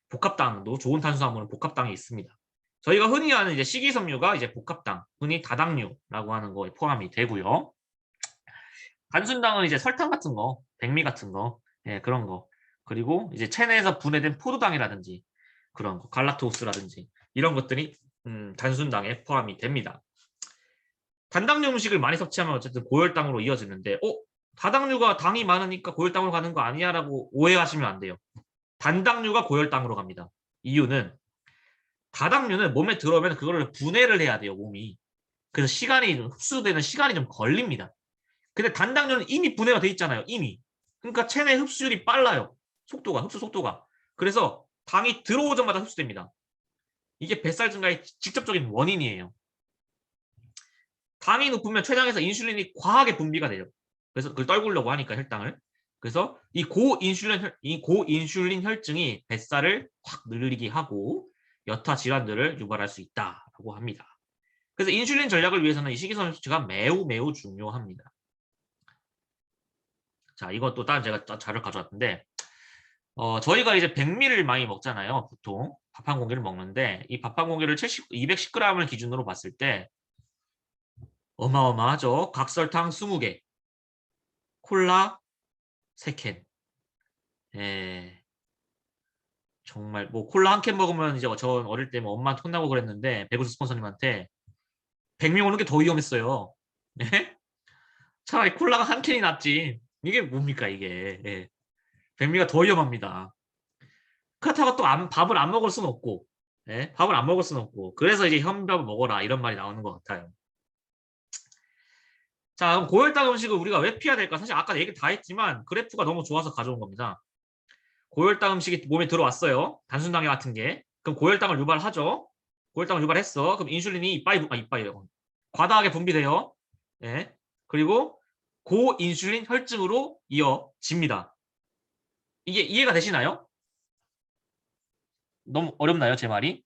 복합당도 좋은 탄수화물은 복합당이 있습니다. 저희가 흔히 아는 이제 식이섬유가 이제 복합당, 흔히 다당류라고 하는 거에 포함이 되고요. 단순당은 이제 설탕 같은 거, 백미 같은 거, 그런 거. 그리고 이제 체내에서 분해된 포도당이라든지 그런 거, 갈락토스라든지 이런 것들이 단순당에 포함이 됩니다. 단당류 음식을 많이 섭취하면 어쨌든 고혈당으로 이어지는데 다당류가 당이 많으니까 고혈당으로 가는 거 아니야 라고 오해하시면 안 돼요. 단당류가 고혈당으로 갑니다. 이유는 다당류는 몸에 들어오면 그거를 분해를 해야 돼요, 몸이. 그래서 흡수되는 시간이 좀 걸립니다. 근데 단당류는 이미 분해가 돼 있잖아요, 이미. 그러니까 체내 흡수율이 빨라요. 흡수 속도가. 그래서 당이 들어오자마자 흡수됩니다. 이게 뱃살 증가의 직접적인 원인이에요. 당이 높으면 췌장에서 인슐린이 과하게 분비가 돼요. 그래서 그걸 떨구려고 하니까 혈당을. 그래서 이 고인슐린 혈증이 뱃살을 확 늘리게 하고 여타 질환들을 유발할 수 있다고 합니다. 그래서 인슐린 전략을 위해서는 이 식이섬유 수치가 매우 매우 중요합니다. 자, 이것도 다른 제가 자료를 가져왔는데 저희가 이제 백미를 많이 먹잖아요. 보통 밥 한 공기를 먹는데 이 밥 한 공기를 210g을 기준으로 봤을 때 어마어마하죠. 각설탕 20개, 콜라 3캔. 예. 정말 뭐 콜라 한 캔 먹으면 이제 저 어릴 때 뭐 엄마한테 혼나고 그랬는데 배구수 스폰서님한테 백미 먹는 게 더 위험했어요. 예? 차라리 콜라가 한 캔이 낫지. 이게 뭡니까 이게. 예. 백미가 더 위험합니다. 그렇다고 또 밥을 안 먹을 수는 없고, 예? 밥을 안 먹을 수는 없고, 그래서 이제 현밥을 먹어라 이런 말이 나오는 것 같아요. 자, 그럼 고혈당 음식을 우리가 왜 피해야 될까? 사실 아까 얘기 다 했지만 그래프가 너무 좋아서 가져온 겁니다. 고혈당 음식이 몸에 들어왔어요. 단순당뇨 같은 게. 그럼 고혈당을 유발하죠. 고혈당을 유발했어. 그럼 인슐린이 이빠이요. 과다하게 분비돼요. 예. 그리고 고인슐린 혈증으로 이어집니다. 이게 이해가 되시나요? 너무 어렵나요, 제 말이?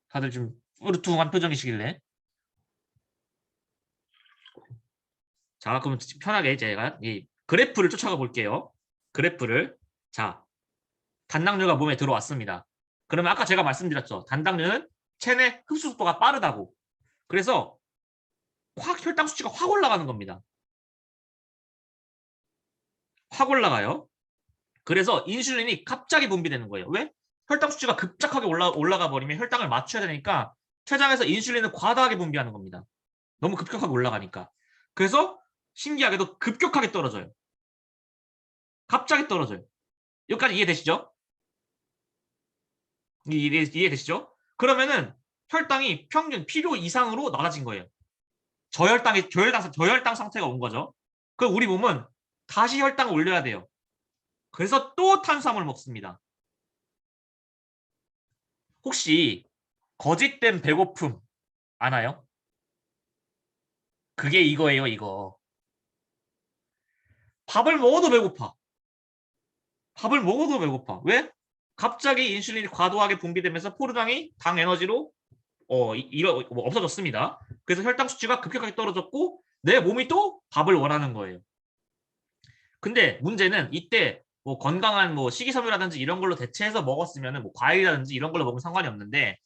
다들 좀 뿌르퉁한 표정이시길래. 자, 그럼 편하게 제가 이 그래프를 쫓아가 볼게요. 그래프를. 자, 단당류가 몸에 들어왔습니다. 그러면 아까 제가 말씀드렸죠. 단당류는 체내 흡수 속도가 빠르다고. 그래서 확 혈당 수치가 확 올라가는 겁니다. 확 올라가요. 그래서 인슐린이 갑자기 분비되는 거예요. 왜? 혈당 수치가 급작하게 올라가 버리면 혈당을 맞춰야 되니까 췌장에서 인슐린을 과다하게 분비하는 겁니다. 너무 급격하게 올라가니까. 그래서 신기하게도 급격하게 떨어져요. 갑자기 떨어져요. 여기까지 이해되시죠? 이해되시죠? 그러면은 혈당이 평균 필요 이상으로 낮아진 거예요. 저혈당 상태가 온 거죠. 그럼 우리 몸은 다시 혈당을 올려야 돼요. 그래서 또 탄수화물 먹습니다. 혹시 거짓된 배고픔 아나요? 그게 이거예요, 이거. 밥을 먹어도 배고파. 밥을 먹어도 배고파. 왜? 갑자기 인슐린이 과도하게 분비되면서 포르당이 당 에너지로 뭐 없어졌습니다. 그래서 혈당 수치가 급격하게 떨어졌고 내 몸이 또 밥을 원하는 거예요. 근데 문제는 이때 뭐 건강한 뭐 식이섬유라든지 이런 걸로 대체해서 먹었으면 뭐 과일이라든지 이런 걸로 먹으면 상관이 없는데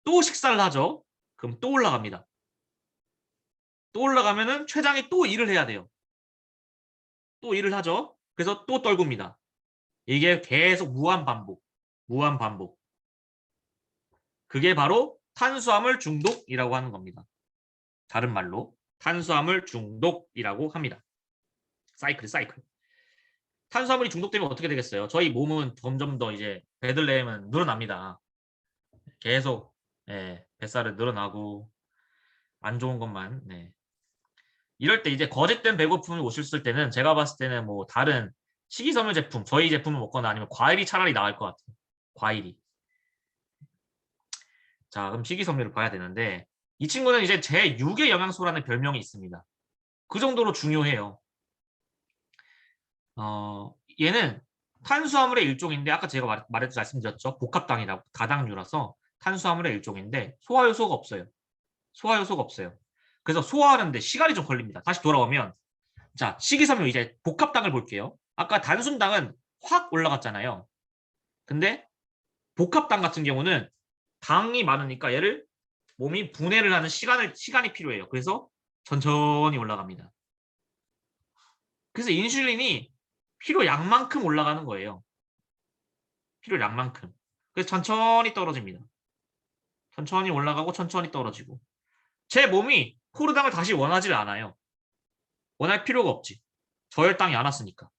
또 식사를 하죠. 그럼 또 올라갑니다. 또 올라가면은 췌장이 또 일을 해야 돼요. 또 일을 하죠. 그래서 또 떨굽니다. 이게 계속 무한 반복. 무한 반복. 그게 바로 탄수화물 중독이라고 하는 겁니다. 다른 말로 탄수화물 중독이라고 합니다. 사이클. 탄수화물이 중독되면 어떻게 되겠어요? 저희 몸은 점점 더 이제 배들레임은 늘어납니다. 계속 뱃살은 늘어나고 안 좋은 것만. 네. 이럴 때 이제 거짓된 배고픔이 오셨을 때는 제가 봤을 때는 뭐 다른 식이섬유 제품, 저희 제품을 먹거나 아니면 과일이 차라리 나을 것 같아요. 과일이. 자, 그럼 식이섬유를 봐야 되는데 이 친구는 이제 제6의 영양소라는 별명이 있습니다. 그 정도로 중요해요. 얘는 탄수화물의 일종인데 아까 제가 말씀드렸죠. 복합당이라고 다당류라서 탄수화물의 일종인데 소화효소가 없어요. 소화효소가 없어요. 그래서 소화하는데 시간이 좀 걸립니다. 다시 돌아오면 자, 식이섬유 이제 복합당을 볼게요. 아까 단순당은 확 올라갔잖아요. 근데 복합당 같은 경우는 당이 많으니까 얘를 몸이 분해를 하는 시간이 필요해요. 그래서 천천히 올라갑니다. 그래서 인슐린이 필요량만큼 올라가는 거예요. 필요량만큼. 그래서 천천히 떨어집니다. 천천히 올라가고 천천히 떨어지고. 제 몸이 포르당을 다시 원하지를 않아요. 원할 필요가 없지. 저혈당이 안 왔으니까.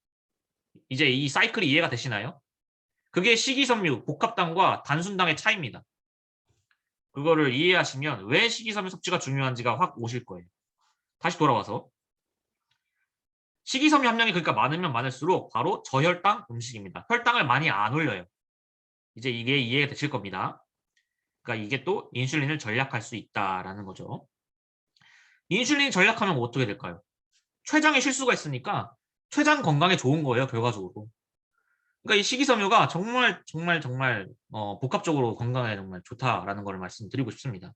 이제 이 사이클이 이해가 되시나요? 그게 식이섬유 복합당과 단순당의 차이입니다. 그거를 이해하시면 왜 식이섬유 섭취가 중요한지가 확 오실 거예요. 다시 돌아와서 식이섬유 함량이 그러니까 많으면 많을수록 바로 저혈당 음식입니다. 혈당을 많이 안 올려요. 이제 이게 이해가 되실 겁니다. 그러니까 이게 또 인슐린을 절약할 수 있다라는 거죠. 인슐린이 절약하면 어떻게 될까요? 췌장에 실수가 있으니까 췌장 건강에 좋은 거예요, 결과적으로. 그러니까 이 식이섬유가 정말 복합적으로 건강에 정말 좋다라는 걸 말씀드리고 싶습니다.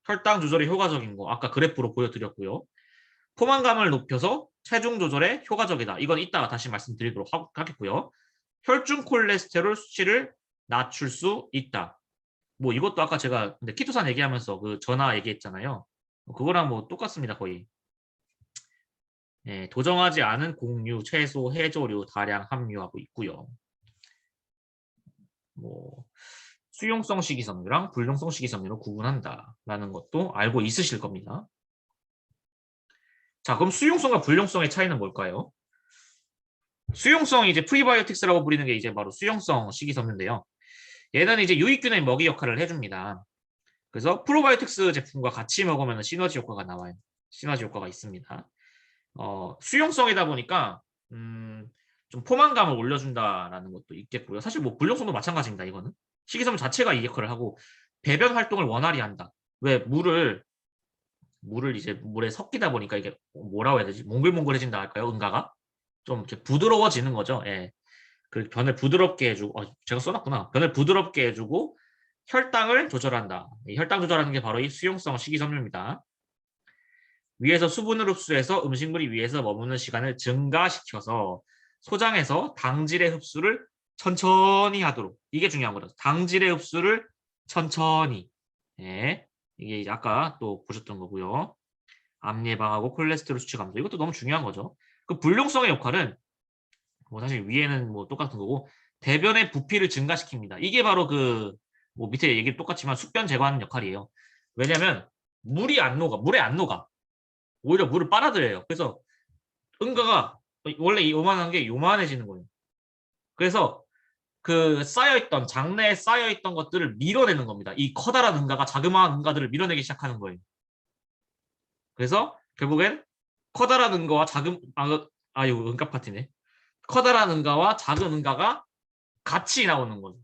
혈당 조절에 효과적인 거 아까 그래프로 보여드렸고요. 포만감을 높여서 체중 조절에 효과적이다. 이건 이따가 다시 말씀드리도록 하겠고요. 혈중 콜레스테롤 수치를 낮출 수 있다. 뭐 이것도 아까 제가 근데 키토산 얘기하면서 그 전화 얘기했잖아요. 그거랑 뭐 똑같습니다, 거의. 예, 도정하지 않은 곡류, 채소, 해조류 다량 함유하고 있고요. 뭐 수용성 식이섬유랑 불용성 식이섬유로 구분한다라는 것도 알고 있으실 겁니다. 자, 그럼 수용성과 불용성의 차이는 뭘까요? 수용성이 이제 프리바이오틱스라고 부르는 게 이제 바로 수용성 식이섬유인데요. 얘는 이제 유익균의 먹이 역할을 해줍니다. 그래서 프로바이오틱스 제품과 같이 먹으면 시너지 효과가 나와요. 시너지 효과가 있습니다. 수용성이다 보니까 좀 포만감을 올려준다라는 것도 있겠고요. 사실 뭐 불용성도 마찬가지입니다. 이거는 식이섬유 자체가 이 역할을 하고 배변 활동을 원활히 한다. 왜 물을 이제 물에 섞이다 보니까 이게 뭐라고 해야 되지? 몽글몽글해진다 할까요? 응가가 좀 이렇게 부드러워지는 거죠. 예. 그 변을 부드럽게 해주고 제가 써놨구나. 변을 부드럽게 해주고 혈당을 조절한다. 이 혈당 조절하는 게 바로 이 수용성 식이섬유입니다. 위에서 수분을 흡수해서 음식물이 위에서 머무는 시간을 증가시켜서 소장에서 당질의 흡수를 천천히 하도록. 이게 중요한 거죠. 당질의 흡수를 천천히. 예. 이게 이제 아까 또 보셨던 거고요. 암 예방하고 콜레스테롤 수치 감소. 이것도 너무 중요한 거죠. 그 불용성의 역할은 뭐 사실 위에는 뭐 똑같은 거고 대변의 부피를 증가시킵니다. 이게 바로 그 뭐 밑에 얘기 똑같지만 숙변 제거하는 역할이에요. 왜냐면 물이 안 녹아. 물에 안 녹아. 오히려 물을 빨아들여요. 그래서 응가가 원래 요만한 게 요만해지는 거예요. 그래서 그 쌓여있던 장내에 쌓여있던 것들을 밀어내는 겁니다. 이 커다란 응가가 자그마한 응가들을 밀어내기 시작하는 거예요. 그래서 결국엔 커다란 응가와 이거 응가 파티네. 커다란 응가와 작은 응가가 같이 나오는 거죠.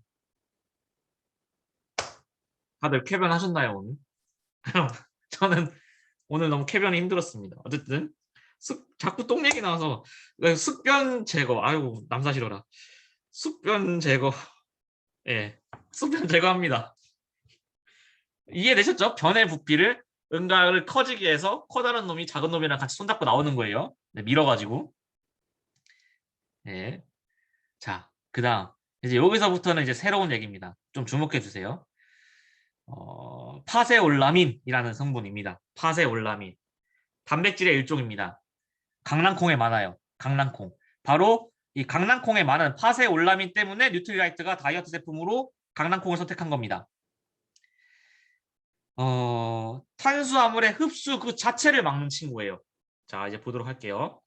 다들 쾌변 하셨나요, 오늘? 저는 오늘 너무 쾌변이 힘들었습니다. 어쨌든 자꾸 똥 얘기 나와서 숙변 제거. 아이고 남사 싫어라. 숙변 제거. 예, 숙변 제거합니다. 이해되셨죠? 변의 부피를 응가를 커지게 해서 커다란 놈이 작은 놈이랑 같이 손잡고 나오는 거예요. 네, 밀어가지고. 예. 자, 그다음 이제 여기서부터는 이제 새로운 얘기입니다. 좀 주목해 주세요. 파세올라민이라는 성분입니다. 파세올라민. 단백질의 일종입니다. 강낭콩에 많아요. 강낭콩. 바로 이 강낭콩에 많은 파세올라민 때문에 뉴트리라이트가 다이어트 제품으로 강낭콩을 선택한 겁니다. 탄수화물의 흡수 그 자체를 막는 친구예요. 자, 이제 보도록 할게요.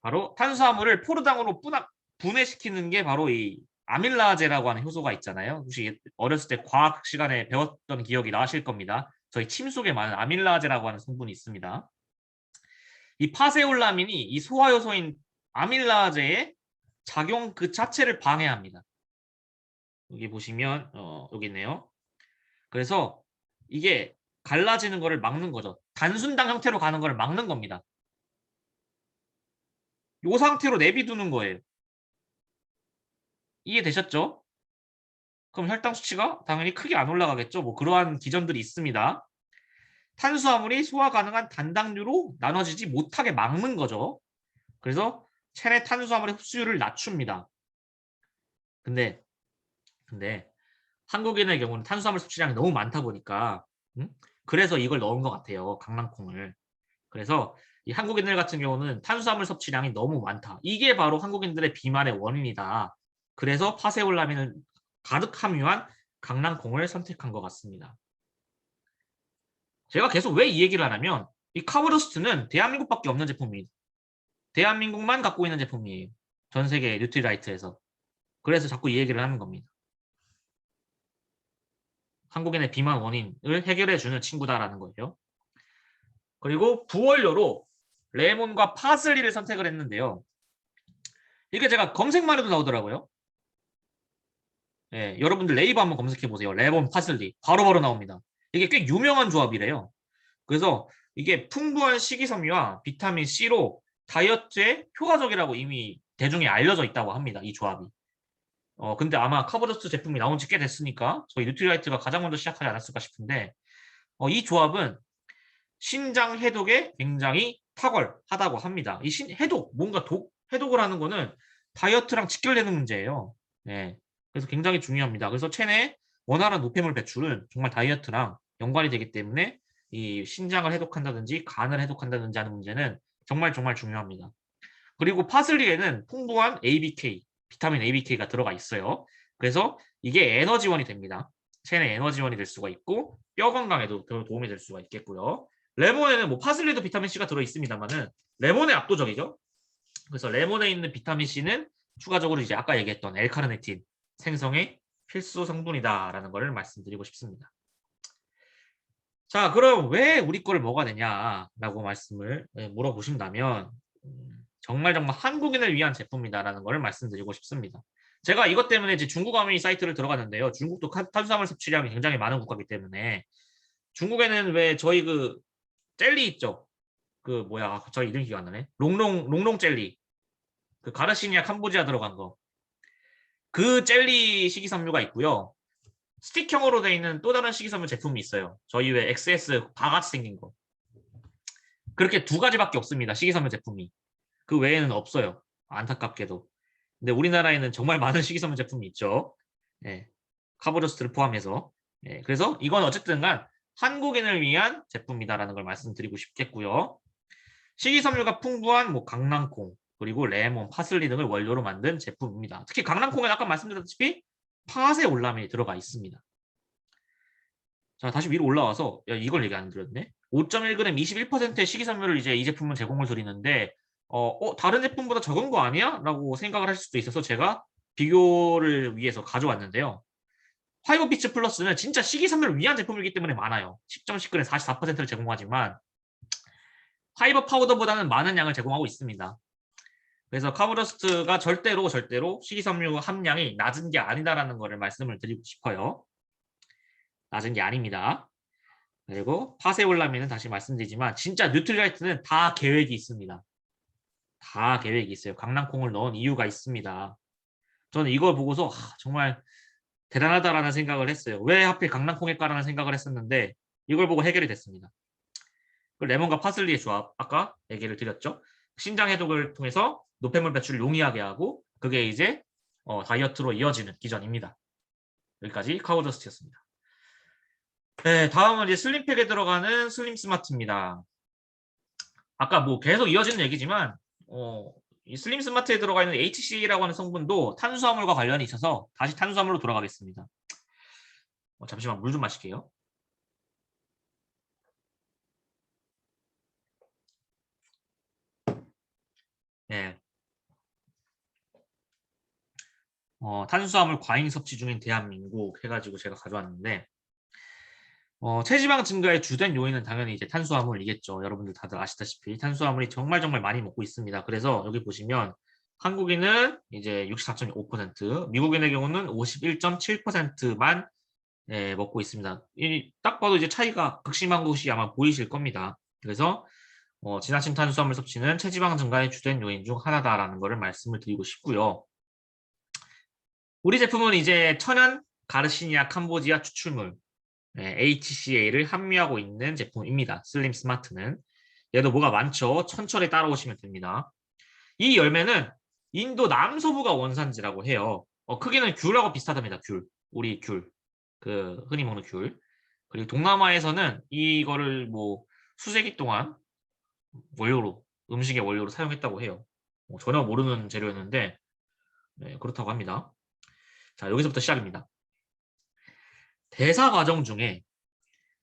바로 탄수화물을 포르당으로 분해시키는 게 바로 이 아밀라제라고 하는 효소가 있잖아요. 혹시 어렸을 때 과학 시간에 배웠던 기억이 나실 겁니다. 저희 침 속에 많은 아밀라제라고 하는 성분이 있습니다. 이 파세올라민이 이 소화 요소인 아밀라제의 작용 그 자체를 방해합니다. 여기 보시면 여기 있네요. 그래서 이게 갈라지는 거를 막는 거죠. 단순당 형태로 가는 거를 막는 겁니다. 이 상태로 내비두는 거예요. 이해되셨죠? 그럼 혈당 수치가 당연히 크게 안 올라가겠죠. 뭐 그러한 기전들이 있습니다. 탄수화물이 소화 가능한 단당류로 나눠지지 못하게 막는 거죠. 그래서 체내 탄수화물의 흡수율을 낮춥니다. 근데 한국인의 경우는 탄수화물 섭취량이 너무 많다 보니까 그래서 이걸 넣은 것 같아요. 강낭콩을. 그래서 이 한국인들 같은 경우는 탄수화물 섭취량이 너무 많다. 이게 바로 한국인들의 비만의 원인이다. 그래서 파세올라민을 가득 함유한 강낭콩을 선택한 것 같습니다. 제가 계속 왜 이 얘기를 하냐면 이 카브로스트는 대한민국밖에 없는 제품입니다. 대한민국만 갖고 있는 제품이에요. 전 세계 뉴트리라이트에서. 그래서 자꾸 이 얘기를 하는 겁니다. 한국인의 비만 원인을 해결해주는 친구다라는 거예요. 그리고 부원료로 레몬과 파슬리를 선택을 했는데요. 이게 제가 검색만 해도 나오더라고요. 예, 여러분들 네이버 한번 검색해 보세요. 레몬, 파슬리 바로바로 나옵니다. 이게 꽤 유명한 조합이래요. 그래서 이게 풍부한 식이섬유와 비타민 C로 다이어트에 효과적이라고 이미 대중에 알려져 있다고 합니다. 이 조합이. 근데 아마 카보더스트 제품이 나온 지 꽤 됐으니까 저희 뉴트리라이트가 가장 먼저 시작하지 않았을까 싶은데 이 조합은 신장 해독에 굉장히 탁월하다고 합니다. 이 해독, 뭔가 해독을 하는 거는 다이어트랑 직결되는 문제예요. 네. 그래서 굉장히 중요합니다. 그래서 체내 원활한 노폐물 배출은 정말 다이어트랑 연관이 되기 때문에 이 신장을 해독한다든지 간을 해독한다든지 하는 문제는 정말 정말 중요합니다. 그리고 파슬리에는 풍부한 ABK, 비타민 ABK가 들어가 있어요. 그래서 이게 에너지원이 됩니다. 체내 에너지원이 될 수가 있고 뼈 건강에도 도움이 될 수가 있겠고요. 레몬에는 뭐 파슬리도 비타민 C가 들어 있습니다만은 레몬에 압도적이죠. 그래서 레몬에 있는 비타민 C는 추가적으로 이제 아까 얘기했던 L카르니틴 생성의 필수 성분이다라는 것을 말씀드리고 싶습니다. 자, 그럼 왜 우리 거를 먹어야 되냐라고 말씀을 물어보신다면 정말 정말 한국인을 위한 제품이다라는 걸 말씀드리고 싶습니다. 제가 이것 때문에 이제 중국 어민이 사이트를 들어갔는데요. 중국도 탄수화물 섭취량이 굉장히 많은 국가이기 때문에 중국에는 왜 저희 그 젤리 있죠? 그 뭐야 저 이름 기억 안 나네. 롱롱 젤리. 그 가르시니아 캄보지아 들어간 거. 그 젤리 식이섬유가 있고요. 스틱형으로 되어 있는 또 다른 식이섬유 제품이 있어요. 저희 왜 XS 바같이 생긴 거. 그렇게 두 가지밖에 없습니다. 식이섬유 제품이. 그 외에는 없어요. 안타깝게도. 근데 우리나라에는 정말 많은 식이섬유 제품이 있죠. 예, 카보저스트를 포함해서. 예, 그래서 이건 어쨌든 간 한국인을 위한 제품이다라는 걸 말씀드리고 싶겠고요. 식이섬유가 풍부한 뭐 강낭콩, 그리고 레몬, 파슬리 등을 원료로 만든 제품입니다. 특히 강낭콩에는 아까 말씀드렸다시피 팥의 올라민이 들어가 있습니다. 자, 다시 위로 올라와서 이걸 얘기 안 드렸네. 5.1g 21%의 식이섬유를 이제 이 제품은 제공을 드리는데 다른 제품보다 적은 거 아니야? 라고 생각을 하실 수도 있어서 제가 비교를 위해서 가져왔는데요. 화이버 피츠 플러스는 진짜 식이섬유를 위한 제품이기 때문에 많아요. 10.10g 44%를 제공하지만 화이버 파우더보다는 많은 양을 제공하고 있습니다. 그래서 카브더스트가 절대로 식이섬유 함량이 낮은 게 아니다라는 것을 말씀을 드리고 싶어요. 낮은 게 아닙니다. 그리고 파세올라민은 다시 말씀드리지만 진짜 뉴트리라이트는 다 계획이 있습니다. 다 계획이 있어요. 강낭콩을 넣은 이유가 있습니다. 저는 이걸 보고서 정말 대단하다라는 생각을 했어요. 왜 하필 강낭콩일까라는 생각을 했었는데 이걸 보고 해결이 됐습니다. 레몬과 파슬리의 조합, 아까 얘기를 드렸죠. 신장 해독을 통해서 노폐물 배출을 용이하게 하고 그게 이제 다이어트로 이어지는 기전입니다. 여기까지 카우더스트였습니다. 네, 다음은 이제 슬림팩에 들어가는 슬림 스마트입니다. 아까 뭐 계속 이어지는 얘기지만 이 슬림 스마트에 들어가 있는 HCA라고 하는 성분도 탄수화물과 관련이 있어서 다시 탄수화물로 돌아가겠습니다. 잠시만 물 좀 마실게요. 네. 탄수화물 과잉 섭취 중인 대한민국 해가지고 제가 가져왔는데 체지방 증가의 주된 요인은 당연히 이제 탄수화물이겠죠. 여러분들 다들 아시다시피 탄수화물이 정말 정말 많이 먹고 있습니다. 그래서 여기 보시면 한국인은 이제 64.5%, 미국인의 경우는 51.7%만 먹고 있습니다. 딱 봐도 이제 차이가 극심한 것이 아마 보이실 겁니다. 그래서 지나친 탄수화물 섭취는 체지방 증가의 주된 요인 중 하나다라는 것을 말씀을 드리고 싶고요. 우리 제품은 이제 천연 가르시니아 캄보지아 추출물 HCA를 함유하고 있는 제품입니다. 슬림 스마트는. 얘도 뭐가 많죠. 천천히 따라오시면 됩니다. 이 열매는 인도 남서부가 원산지라고 해요. 크기는 귤하고 비슷하답니다. 귤. 우리 귤. 그 흔히 먹는 귤. 그리고 동남아에서는 이거를 뭐 수세기 동안 원료로 음식의 원료로 사용했다고 해요. 전혀 모르는 재료였는데 그렇다고 합니다. 자, 여기서부터 시작입니다. 대사 과정 중에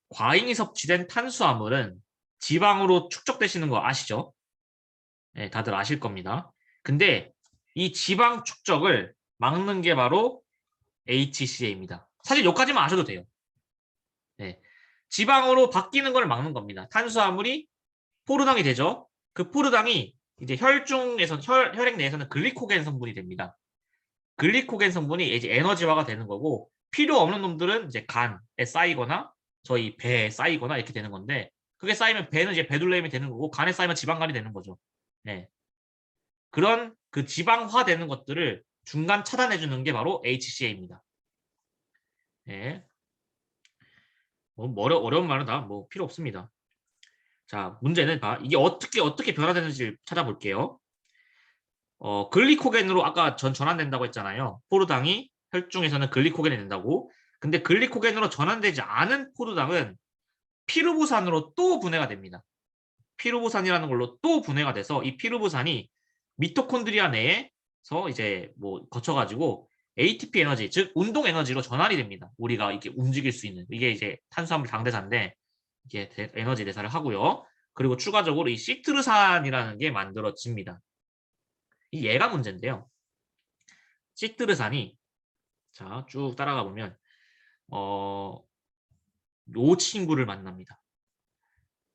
과잉 섭취된 탄수화물은 지방으로 축적되시는 거 아시죠? 네, 다들 아실 겁니다. 근데 이 지방 축적을 막는 게 바로 HCA입니다. 사실 여기까지만 아셔도 돼요. 네. 지방으로 바뀌는 걸 막는 겁니다. 탄수화물이 포르당이 되죠. 그 포르당이 이제 혈중에서 혈액 내에서는 글리코겐 성분이 됩니다. 글리코겐 성분이 이제 에너지화가 되는 거고 필요 없는 놈들은 이제 간에 쌓이거나 저희 배에 쌓이거나 이렇게 되는 건데 그게 쌓이면 배는 이제 배둘레임이 되는 거고 간에 쌓이면 지방간이 되는 거죠. 네. 그런 그 지방화되는 것들을 중간 차단해 주는 게 바로 HCA입니다. 네. 어려운 말은 다 뭐 필요 없습니다. 자, 문제는 이게 어떻게 변화되는지 찾아볼게요. 글리코겐으로 아까 전환된다고 했잖아요. 포르당이 혈중에서는 글리코겐이 된다고. 근데 글리코겐으로 전환되지 않은 포르당은 피루부산으로 또 분해가 됩니다. 피루부산이라는 걸로 또 분해가 돼서 이 피루부산이 미토콘드리아 내에서 이제 뭐 거쳐가지고 ATP 에너지, 즉 운동 에너지로 전환이 됩니다. 우리가 이렇게 움직일 수 있는 이게 이제 탄수화물 당대사인데 이게 에너지 대사를 하고요. 그리고 추가적으로 이 시트르산이라는 게 만들어집니다. 이 얘가 문제인데요. 시트르산이 자, 쭉 따라가 보면 요 친구를 만납니다.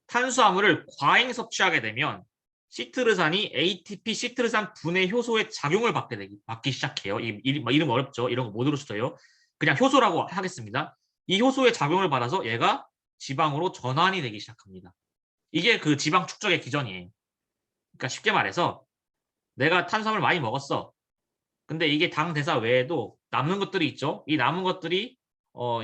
탄수화물을 과잉 섭취하게 되면 시트르산이 ATP 시트르산 분해 효소의 작용을 받기 시작해요. 이름 어렵죠? 이런 거 못 들으셨어요? 그냥 효소라고 하겠습니다. 이 효소의 작용을 받아서 얘가 지방으로 전환이 되기 시작합니다. 이게 그 지방 축적의 기전이에요. 그러니까 쉽게 말해서 내가 탄수화물 많이 먹었어. 근데 이게 당 대사 외에도 남는 것들이 있죠. 이 남은 것들이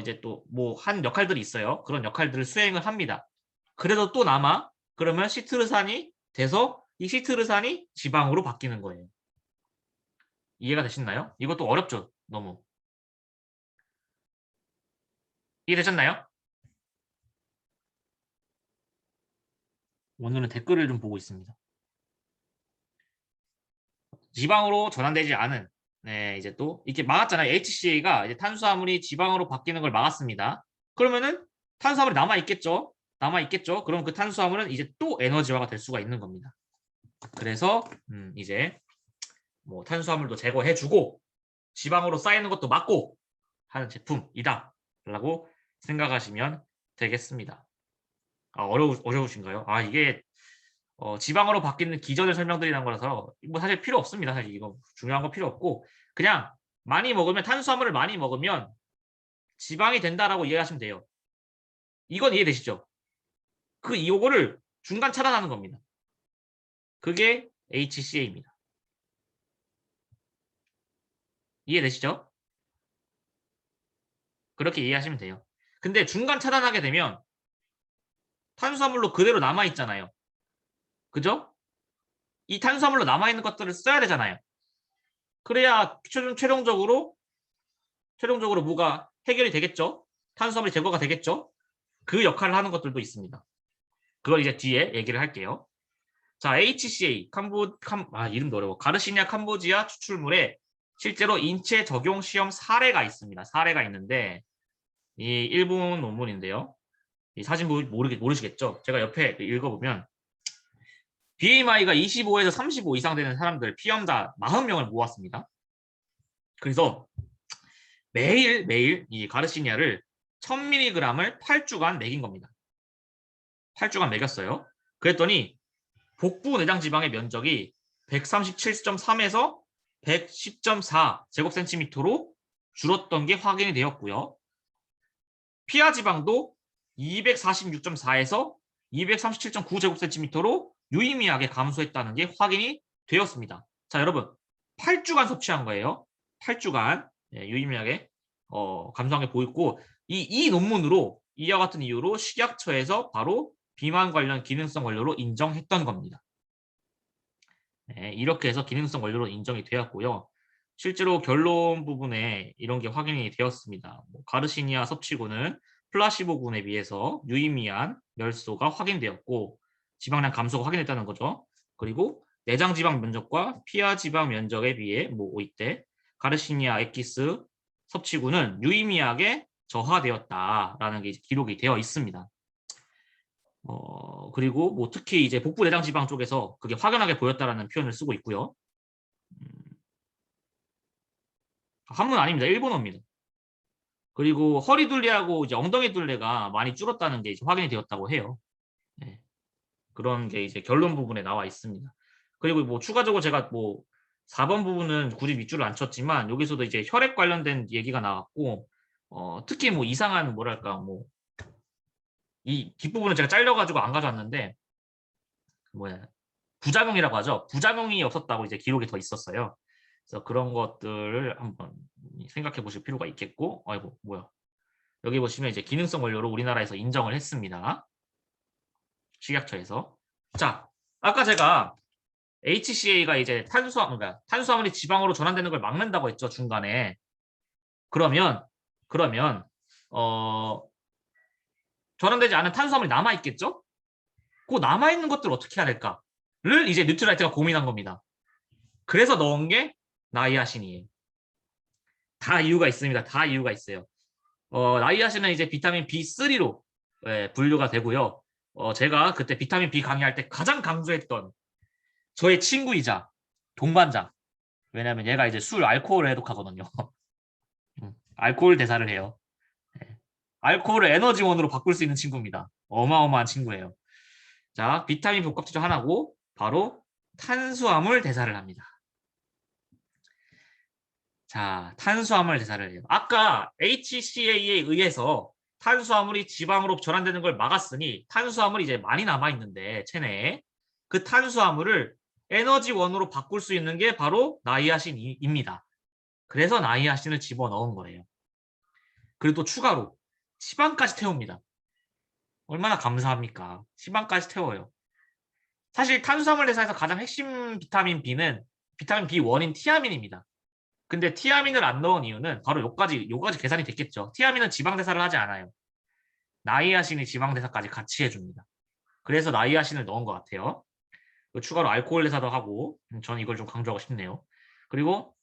이제 또 뭐 한 역할들이 있어요. 그런 역할들을 수행을 합니다. 그래도 또 남아. 그러면 시트르산이 돼서 이 시트르산이 지방으로 바뀌는 거예요. 이해가 되시나요? 이것도 어렵죠? 너무. 이해되셨나요? 오늘은 댓글을 좀 보고 있습니다. 지방으로 전환되지 않은 네, 이제 또 이렇게 막았잖아요. HCA가 이제 탄수화물이 지방으로 바뀌는 걸 막았습니다. 그러면은 탄수화물이 남아 있겠죠? 남아 있겠죠? 그럼 그 탄수화물은 이제 또 에너지화가 될 수가 있는 겁니다. 그래서 이제 뭐 탄수화물도 제거해주고 지방으로 쌓이는 것도 막고 하는 제품이다라고 생각하시면 되겠습니다. 어려우신가요? 이게 지방으로 바뀌는 기전을 설명드리는 거라서 뭐 사실 필요 없습니다. 사실 이거 중요한 거 필요 없고 그냥 많이 먹으면 탄수화물을 많이 먹으면 지방이 된다라고 이해하시면 돼요. 이건 이해되시죠? 이거를 중간 차단하는 겁니다. 그게 HCA입니다. 이해되시죠? 그렇게 이해하시면 돼요. 근데 중간 차단하게 되면 탄수화물로 그대로 남아있잖아요. 그죠? 이 탄수화물로 남아있는 것들을 써야 되잖아요. 그래야 최종적으로 뭐가 해결이 되겠죠? 탄수화물이 제거가 되겠죠? 그 역할을 하는 것들도 있습니다. 그걸 이제 뒤에 얘기를 할게요. 자, HCA, 이름도 어려워. 가르시니아 캄보지아 추출물에 실제로 인체 적용 시험 사례가 있습니다. 사례가 있는데, 이 일본 논문인데요. 이 사진 모르시겠죠? 제가 옆에 읽어보면, BMI가 25에서 35 이상 되는 사람들, 피험자 40명을 모았습니다. 그래서 매일 이 가르시니아를 1000mg을 8주간 먹인 겁니다. 8주간 먹였어요. 그랬더니 복부 내장 지방의 면적이 137.3에서 110.4 제곱센티미터로 줄었던 게 확인이 되었고요. 피하 지방도 246.4에서 237.9 제곱센티미터로 유의미하게 감소했다는 게 확인이 되었습니다. 자, 여러분 8주간 섭취한 거예요. 8주간 유의미하게 감소한 게 보였고 이 논문으로 이와 같은 이유로 식약처에서 바로 비만 관련 기능성 원료로 인정했던 겁니다. 네, 이렇게 해서 기능성 원료로 인정이 되었고요. 실제로 결론 부분에 이런 게 확인이 되었습니다. 가르시니아 섭취군은 플라시보군에 비해서 유의미한 멸소가 확인되었고 지방량 감소가 확인됐다는 거죠. 그리고 내장 지방 면적과 피하 지방 면적에 비해 이때 가르시니아 엑기스 섭취군은 유의미하게 저하되었다라는 게 기록이 되어 있습니다. 그리고 특히 이제 복부 내장 지방 쪽에서 그게 확연하게 보였다라는 표현을 쓰고 있고요. 한문 아닙니다. 일본어입니다. 그리고 허리 둘레하고 이제 엉덩이 둘레가 많이 줄었다는 게 이제 확인이 되었다고 해요. 네. 그런 게 이제 결론 부분에 나와 있습니다. 그리고 뭐 추가적으로 제가 뭐 4번 부분은 굳이 밑줄을 안 쳤지만 여기서도 이제 혈액 관련된 얘기가 나왔고 특히 뭐 이상한 뭐랄까 뭐 이 뒷부분은 제가 잘려가지고 안 가져왔는데 뭐야 부작용이라고 하죠. 부작용이 없었다고 이제 기록이 더 있었어요. 그래서 그런 것들을 한번 생각해 보실 필요가 있겠고, 아이고 뭐야 여기 보시면 이제 기능성 원료로 우리나라에서 인정을 했습니다. 식약처에서. 자, 아까 제가 HCA가 이제 그러니까 탄수화물이 지방으로 전환되는 걸 막는다고 했죠, 중간에. 그러면 전환되지 않은 탄수화물이 남아 있겠죠? 그 남아 있는 것들을 어떻게 해야 될까를 이제 뉴트라이트가 고민한 겁니다. 그래서 넣은 게 나이아신이에요. 다 이유가 있습니다. 다 이유가 있어요. 나이아신은 이제 비타민 B3로 분류가 되고요. 제가 그때 비타민 B 강의할 때 가장 강조했던 저의 친구이자 동반자. 왜냐하면 얘가 이제 술, 알코올을 해독하거든요. 알코올 대사를 해요. 알코올을 에너지원으로 바꿀 수 있는 친구입니다. 어마어마한 친구예요. 자, 비타민 복합체 중 하나고 바로 탄수화물 대사를 합니다. 자, 탄수화물 대사를 해요. 아까 HCA에 의해서 탄수화물이 지방으로 전환되는 걸 막았으니 탄수화물이 이제 많이 남아있는데 체내에 그 탄수화물을 에너지원으로 바꿀 수 있는 게 바로 나이아신입니다. 그래서 나이아신을 집어넣은 거예요. 그리고 또 추가로 지방까지 태웁니다. 얼마나 감사합니까? 지방까지 태워요. 사실 탄수화물 대사에서 가장 핵심 비타민 B는 비타민 B1인 티아민입니다. 근데 티아민을 안 넣은 이유는 바로 요까지 계산이 됐겠죠. 티아민은 지방 대사를 하지 않아요. 나이아신이 지방 대사까지 같이 해줍니다. 그래서 나이아신을 넣은 것 같아요. 추가로 알코올 대사도 하고 저는 이걸 좀 강조하고 싶네요. 그리고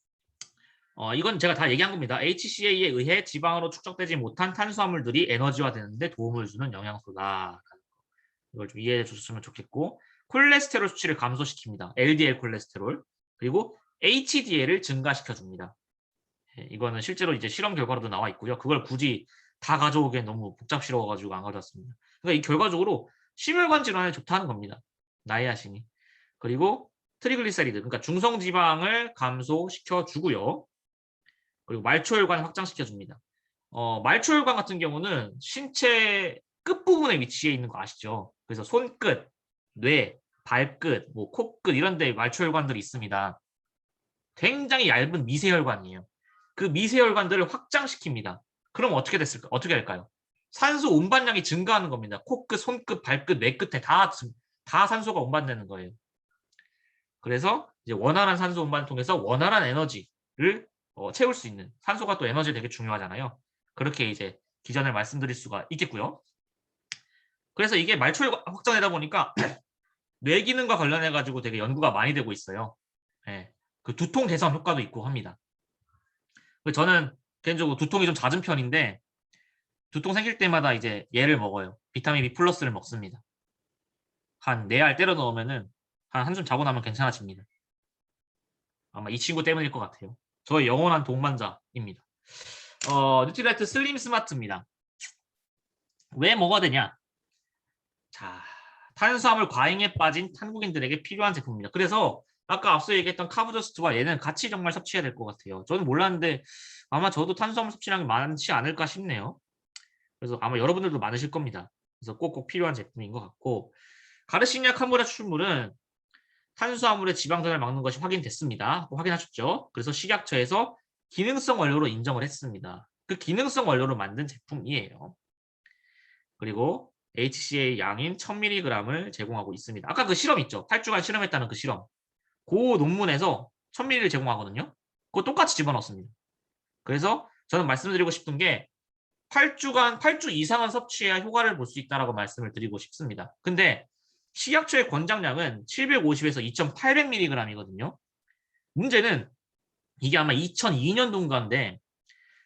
이건 제가 다 얘기한 겁니다. HCA에 의해 지방으로 축적되지 못한 탄수화물들이 에너지화되는데 도움을 주는 영양소다. 이걸 좀 이해해 주셨으면 좋겠고 콜레스테롤 수치를 감소시킵니다. LDL 콜레스테롤 그리고 HDL을 증가시켜 줍니다. 이거는 실제로 이제 실험 결과로도 나와 있고요. 그걸 굳이 다 가져오기엔 너무 복잡스러워가지고 안 가져왔습니다. 그러니까 이 결과적으로 심혈관 질환에 좋다는 겁니다. 나이아신이. 그리고 트리글리세리드, 그러니까 중성지방을 감소시켜 주고요. 그리고 말초혈관 확장시켜 줍니다. 말초혈관 같은 경우는 신체 끝부분에 위치해 있는 거 아시죠? 그래서 손끝, 뇌, 발끝, 뭐 코끝 이런 데 말초혈관들이 있습니다. 굉장히 얇은 미세혈관이에요. 그 미세혈관들을 확장시킵니다. 그럼 어떻게 됐을까? 어떻게 할까요? 산소 운반량이 증가하는 겁니다. 코끝, 손끝, 발끝, 뇌 끝에 다 산소가 운반되는 거예요. 그래서 이제 원활한 산소 운반을 통해서 원활한 에너지를 채울 수 있는 산소가 또 에너지 되게 중요하잖아요. 그렇게 이제 기전을 말씀드릴 수가 있겠고요. 그래서 이게 말초혈관 확장되다 보니까 뇌 기능과 관련해 가지고 되게 연구가 많이 되고 있어요. 네. 그 두통 개선 효과도 있고 합니다. 저는 개인적으로 두통이 좀 잦은 편인데 두통 생길 때마다 이제 얘를 먹어요. 비타민 B 플러스를 먹습니다. 한 4알 때려 넣으면은 한숨 자고 나면 괜찮아집니다. 아마 이 친구 때문일 것 같아요. 저의 영원한 동반자입니다. 뉴트리라이트 슬림 스마트입니다. 왜 먹어야 되냐? 자, 탄수화물 과잉에 빠진 한국인들에게 필요한 제품입니다. 그래서 아까 앞서 얘기했던 카브저스트와 얘는 같이 정말 섭취해야 될 것 같아요. 저는 몰랐는데 아마 저도 탄수화물 섭취량이 많지 않을까 싶네요. 그래서 아마 여러분들도 많으실 겁니다. 그래서 꼭꼭 필요한 제품인 것 같고 가르시니아 카모라 추출물은 탄수화물의 지방전을 막는 것이 확인됐습니다. 확인하셨죠? 그래서 식약처에서 기능성 원료로 인정을 했습니다. 그 기능성 원료로 만든 제품이에요. 그리고 HCA 양인 1000mg을 제공하고 있습니다. 아까 그 실험 있죠? 8주간 실험했다는 그 실험. 그 논문에서 1000mg를 제공하거든요. 그거 똑같이 집어넣습니다. 그래서 저는 말씀드리고 싶은 게 8주 이상은 섭취해야 효과를 볼 수 있다고 말씀을 드리고 싶습니다. 근데 식약처의 권장량은 750에서 2800mg이거든요. 문제는 이게 아마 2002년도인가인데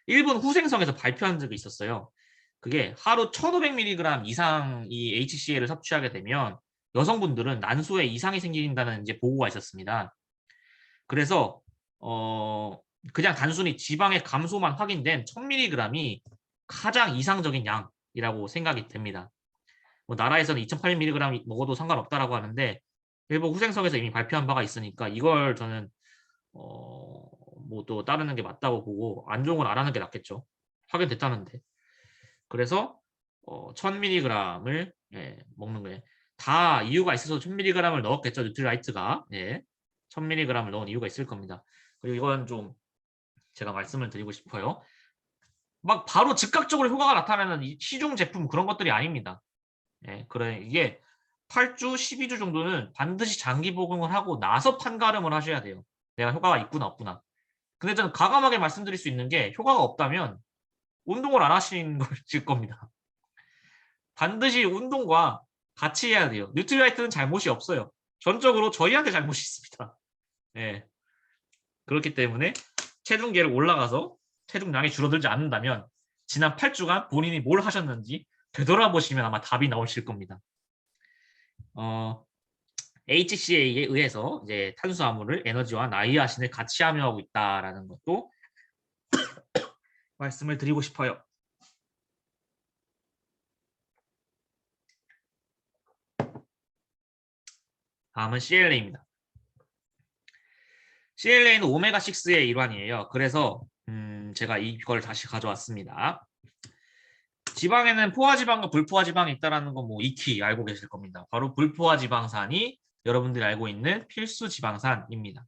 일본 후생성에서 발표한 적이 있었어요. 그게 하루 1500mg 이상 이 HCL을 섭취하게 되면 여성분들은 난소에 이상이 생긴다는 이제 보고가 있었습니다. 그래서 그냥 단순히 지방의 감소만 확인된 1000mg이 가장 이상적인 양이라고 생각이 됩니다. 뭐 나라에서는 2800mg 먹어도 상관없다라고 하는데 일본 후생석에서 이미 발표한 바가 있으니까 이걸 저는 뭐 또 따르는 게 맞다고 보고 안 좋은 건 안 하는 게 낫겠죠. 확인됐다는데. 그래서 1000mg을 먹는 거예요. 다 이유가 있어서 1000mg을 넣었겠죠. 뉴트리라이트가. 예. 1000mg을 넣은 이유가 있을 겁니다. 그리고 이건 좀 제가 말씀을 드리고 싶어요. 막 바로 즉각적으로 효과가 나타나는 시중 제품 그런 것들이 아닙니다. 예, 그래 이게 8주, 12주 정도는 반드시 장기 복용을 하고 나서 판가름을 하셔야 돼요. 내가 효과가 있구나 없구나. 근데 저는 과감하게 말씀드릴 수 있는 게 효과가 없다면 운동을 안 하시는 것일 겁니다. 반드시 운동과 같이 해야 돼요. 뉴트리라이트는 잘못이 없어요. 전적으로 저희한테 잘못이 있습니다. 예. 그렇기 때문에 체중계를 올라가서 체중량이 줄어들지 않는다면 지난 8주간 본인이 뭘 하셨는지 되돌아보시면 아마 답이 나오실 겁니다. HCA에 의해서 이제 탄수화물을 에너지와 나이아신을 같이 함유하고 있다라는 것도 말씀을 드리고 싶어요. 다음은 CLA입니다. CLA는 오메가6의 일환이에요. 그래서 제가 이걸 다시 가져왔습니다. 지방에는 포화지방과 불포화지방이 있다는 건 뭐 익히 알고 계실 겁니다. 바로 불포화지방산이 여러분들이 알고 있는 필수 지방산입니다.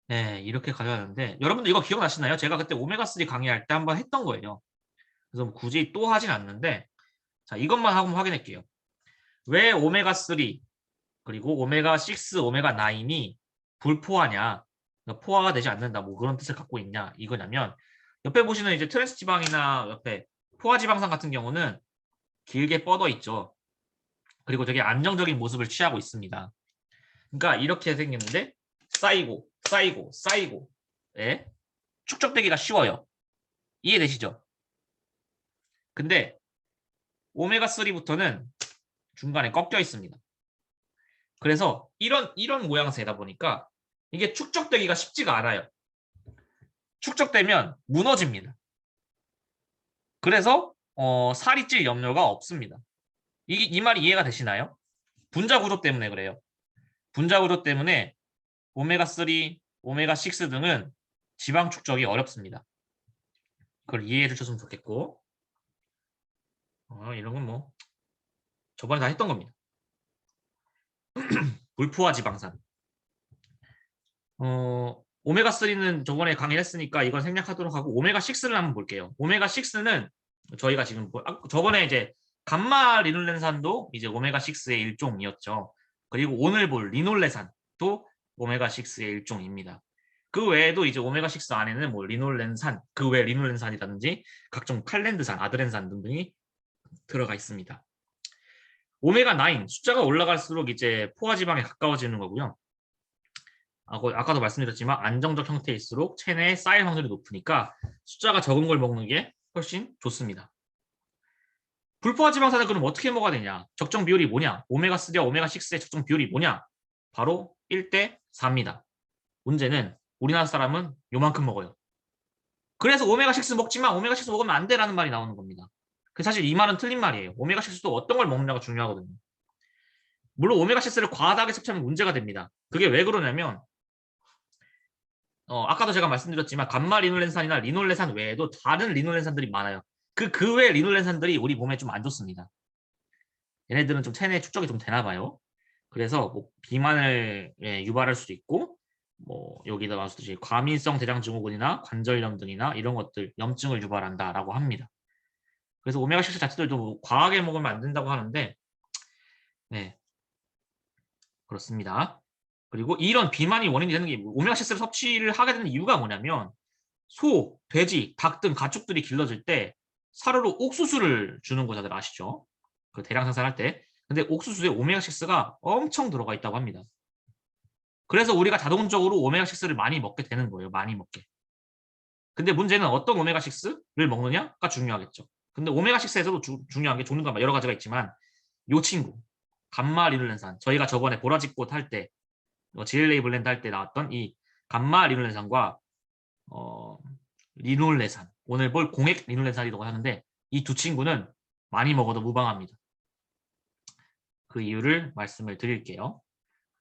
네, 이렇게 가져왔는데 여러분들 이거 기억나시나요? 제가 그때 오메가3 강의할 때 한번 했던 거예요. 그래서 뭐 굳이 또 하진 않는데 자 이것만 한번 확인할게요. 왜 오메가3 그리고 오메가6, 오메가9이 불포화냐 그러니까 포화가 되지 않는다 뭐 그런 뜻을 갖고 있냐 이거냐면 옆에 보시는 이제 트랜스 지방이나 옆에 포화 지방산 같은 경우는 길게 뻗어 있죠. 그리고 되게 안정적인 모습을 취하고 있습니다. 그러니까 이렇게 생겼는데 쌓이고 쌓이고 쌓이고 예? 축적되기가 쉬워요. 이해되시죠? 근데 오메가3부터는 중간에 꺾여 있습니다. 그래서 이런 모양새다 보니까 이게 축적되기가 쉽지가 않아요. 축적되면 무너집니다. 그래서 살이 찔 염려가 없습니다. 이 말이 이해가 되시나요? 분자 구조 때문에 그래요. 분자 구조 때문에 오메가3, 오메가6 등은 지방 축적이 어렵습니다. 그걸 이해해 주셨으면 좋겠고 이런 건 뭐 저번에 다 했던 겁니다. 불포화 지방산. 오메가3는 저번에 강의했으니까 이건 생략하도록 하고 오메가6를 한번 볼게요. 오메가6는 저희가 지금 저번에 이제 감마 리놀렌산도 이제 오메가6의 일종이었죠. 그리고 오늘 볼 리놀레산도 오메가6의 일종입니다. 그 외에도 이제 오메가6 안에는 뭐 리놀렌산, 그 외 리놀렌산이라든지 각종 칼렌드산, 아드렌산 등등이 들어가 있습니다. 오메가9 숫자가 올라갈수록 이제 포화지방에 가까워지는 거고요. 아까도 말씀드렸지만 안정적 형태일수록 체내에 쌓일 확률이 높으니까 숫자가 적은 걸 먹는 게 훨씬 좋습니다. 불포화 지방산을 그럼 어떻게 먹어야 되냐? 적정 비율이 뭐냐? 오메가3와 오메가6의 적정 비율이 뭐냐? 바로 1대 4입니다. 문제는 우리나라 사람은 요만큼 먹어요. 그래서 오메가6 먹지만 오메가6 먹으면 안 돼라는 말이 나오는 겁니다. 사실 이 말은 틀린 말이에요. 오메가6도 어떤 걸 먹느냐가 중요하거든요. 물론 오메가6를 과다하게 섭취하면 문제가 됩니다. 그게 왜 그러냐면 아까도 제가 말씀드렸지만 감마 리놀렌산이나 리놀레산 외에도 다른 리놀렌산들이 많아요. 그 외 리놀렌산들이 우리 몸에 좀 안 좋습니다. 얘네들은 좀 체내 축적이 좀 되나 봐요. 그래서 뭐 비만을 유발할 수도 있고 뭐 여기다 나왔듯이 과민성 대장 증후군이나 관절염 등이나 이런 것들 염증을 유발한다라고 합니다. 그래서 오메가6 자체들도 뭐 과하게 먹으면 안 된다고 하는데 네 그렇습니다. 그리고 이런 비만이 원인이 되는 게 오메가6를 섭취를 하게 되는 이유가 뭐냐면 소, 돼지, 닭 등 가축들이 길러질 때 사료로 옥수수를 주는 거 다들 아시죠? 그 대량 생산할 때. 근데 옥수수에 오메가6가 엄청 들어가 있다고 합니다. 그래서 우리가 자동적으로 오메가6를 많이 먹게 되는 거예요. 많이 먹게. 근데 문제는 어떤 오메가6를 먹느냐가 중요하겠죠. 근데 오메가6에서도 중요한 게 종류가 여러 가지가 있지만 요 친구 감마 리놀렌산 저희가 저번에 보라지꽃 할 때 GLA 블렌드 할 때 나왔던 이 감마 리놀레산과 리놀레산, 오늘 볼 공액 리놀레산이라고 하는데 이 두 친구는 많이 먹어도 무방합니다. 그 이유를 말씀을 드릴게요.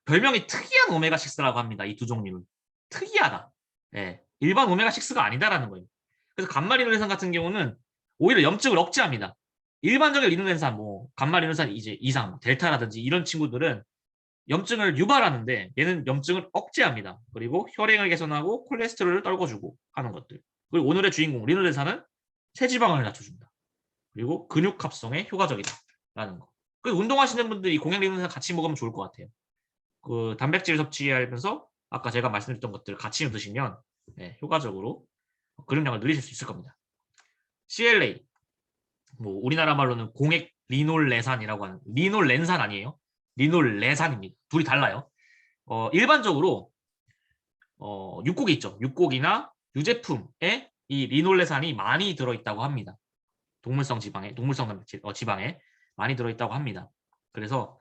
별명이 특이한 오메가6라고 합니다. 이 두 종류는. 특이하다. 예, 일반 오메가6가 아니다라는 거예요. 그래서 감마 리놀레산 같은 경우는 오히려 염증을 억제합니다. 일반적인 리놀렌산, 뭐 감마 리놀레산 이제 이상, 델타라든지 이런 친구들은 염증을 유발하는데 얘는 염증을 억제합니다. 그리고 혈행을 개선하고 콜레스테롤을 떨궈주고 하는 것들. 그리고 오늘의 주인공 리놀렌산은 체지방을 낮춰준다. 그리고 근육 합성에 효과적이다라는 거. 그 운동하시는 분들이 공약 리놀렌산 같이 먹으면 좋을 것 같아요. 그 단백질 섭취하면서 아까 제가 말씀드렸던 것들 같이 드시면 효과적으로 근육량을 늘리실 수 있을 겁니다. CLA, 뭐 우리나라 말로는 공액 리놀레산이라고 하는, 리놀렌산 아니에요. 리놀레산입니다. 둘이 달라요. 일반적으로 육고기 있죠. 육고기나 유제품에 이 리놀레산이 많이 들어있다고 합니다. 동물성 단백질 지방에 많이 들어있다고 합니다. 그래서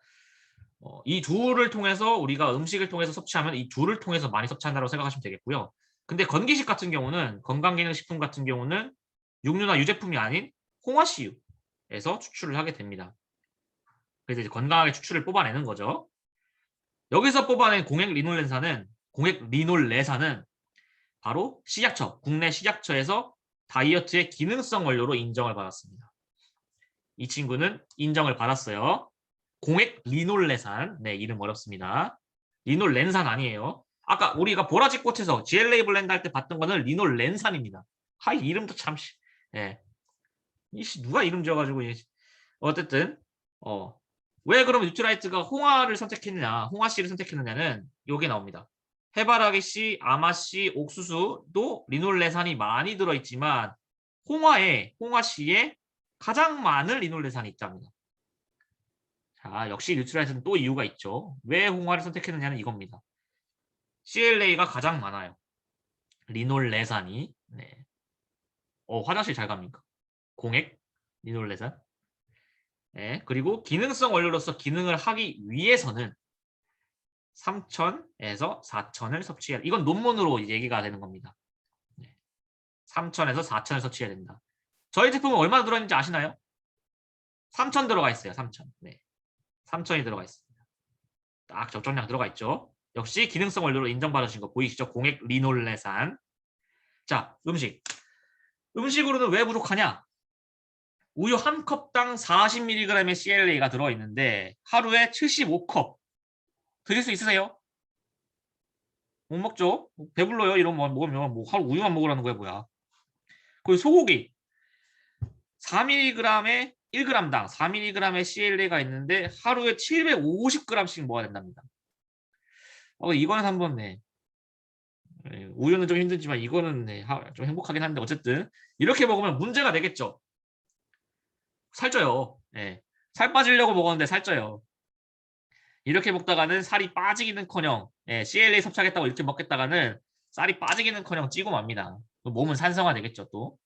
이 둘을 통해서 우리가 음식을 통해서 섭취하면 이 둘을 통해서 많이 섭취한다고 생각하시면 되겠고요. 근데 건기식 같은 경우는, 건강기능식품 같은 경우는 육류나 유제품이 아닌 홍화씨유에서 추출을 하게 됩니다. 그래서 이제 건강하게 추출을 뽑아내는 거죠. 여기서 뽑아낸 공액 리놀레산은 바로 식약처, 국내 식약처에서 다이어트의 기능성 원료로 인정을 받았습니다. 이 친구는 인정을 받았어요. 공액 리놀레산, 네, 이름 어렵습니다. 리놀렌산 아니에요. 아까 우리가 보라지꽃에서 GLA 블렌드 할 때 봤던 거는 리놀렌산입니다. 하이, 이름도 참, 예. 이씨, 누가 이름 지어가지고, 어쨌든, 왜 그러면 뉴트라이트가 홍화를 선택했느냐, 홍화씨를 선택했느냐는 요게 나옵니다. 해바라기씨, 아마씨, 옥수수도 리놀레산이 많이 들어있지만 홍화씨에 가장 많은 리놀레산이 있답니다. 자, 역시 뉴트라이트는 또 이유가 있죠. 왜 홍화를 선택했느냐는 이겁니다. CLA가 가장 많아요. 리놀레산이. 네. 화장실 잘 갑니까? 공액 리놀레산. 네, 그리고 기능성 원료로서 기능을 하기 위해서는 3,000에서 4,000을 섭취해야, 이건 논문으로 얘기가 되는 겁니다. 3,000에서 4,000을 섭취해야 된다. 저희 제품은 얼마나 들어있는지 아시나요? 3,000 들어가 있어요. 3,000. 네. 3,000이 들어가 있습니다. 딱 적정량 들어가 있죠. 역시 기능성 원료로 인정받으신 거 보이시죠? 공액 리놀레산. 자, 음식으로는 왜 부족하냐? 우유 한 컵당 40mg의 CLA가 들어있는데 하루에 75컵 드실 수 있으세요? 못 먹죠? 배불러요. 이런 거 먹으면 뭐 하루 우유만 먹으라는 거야 뭐야. 그리고 소고기 4mg에 1g당 4mg의 CLA가 있는데 하루에 750g씩 먹어야 된답니다. 이거는 한번 우유는 좀 힘들지만 이거는 좀 행복하긴 한데 어쨌든 이렇게 먹으면 문제가 되겠죠. 살쪄요. 살 빠지려고 먹었는데 살쪄요. 이렇게 먹다가는 살이 빠지기는커녕 CLA 섭취하겠다고 이렇게 먹겠다가는 쌀이 빠지기는커녕 찌고 맙니다. 몸은 산성화 되겠죠 또.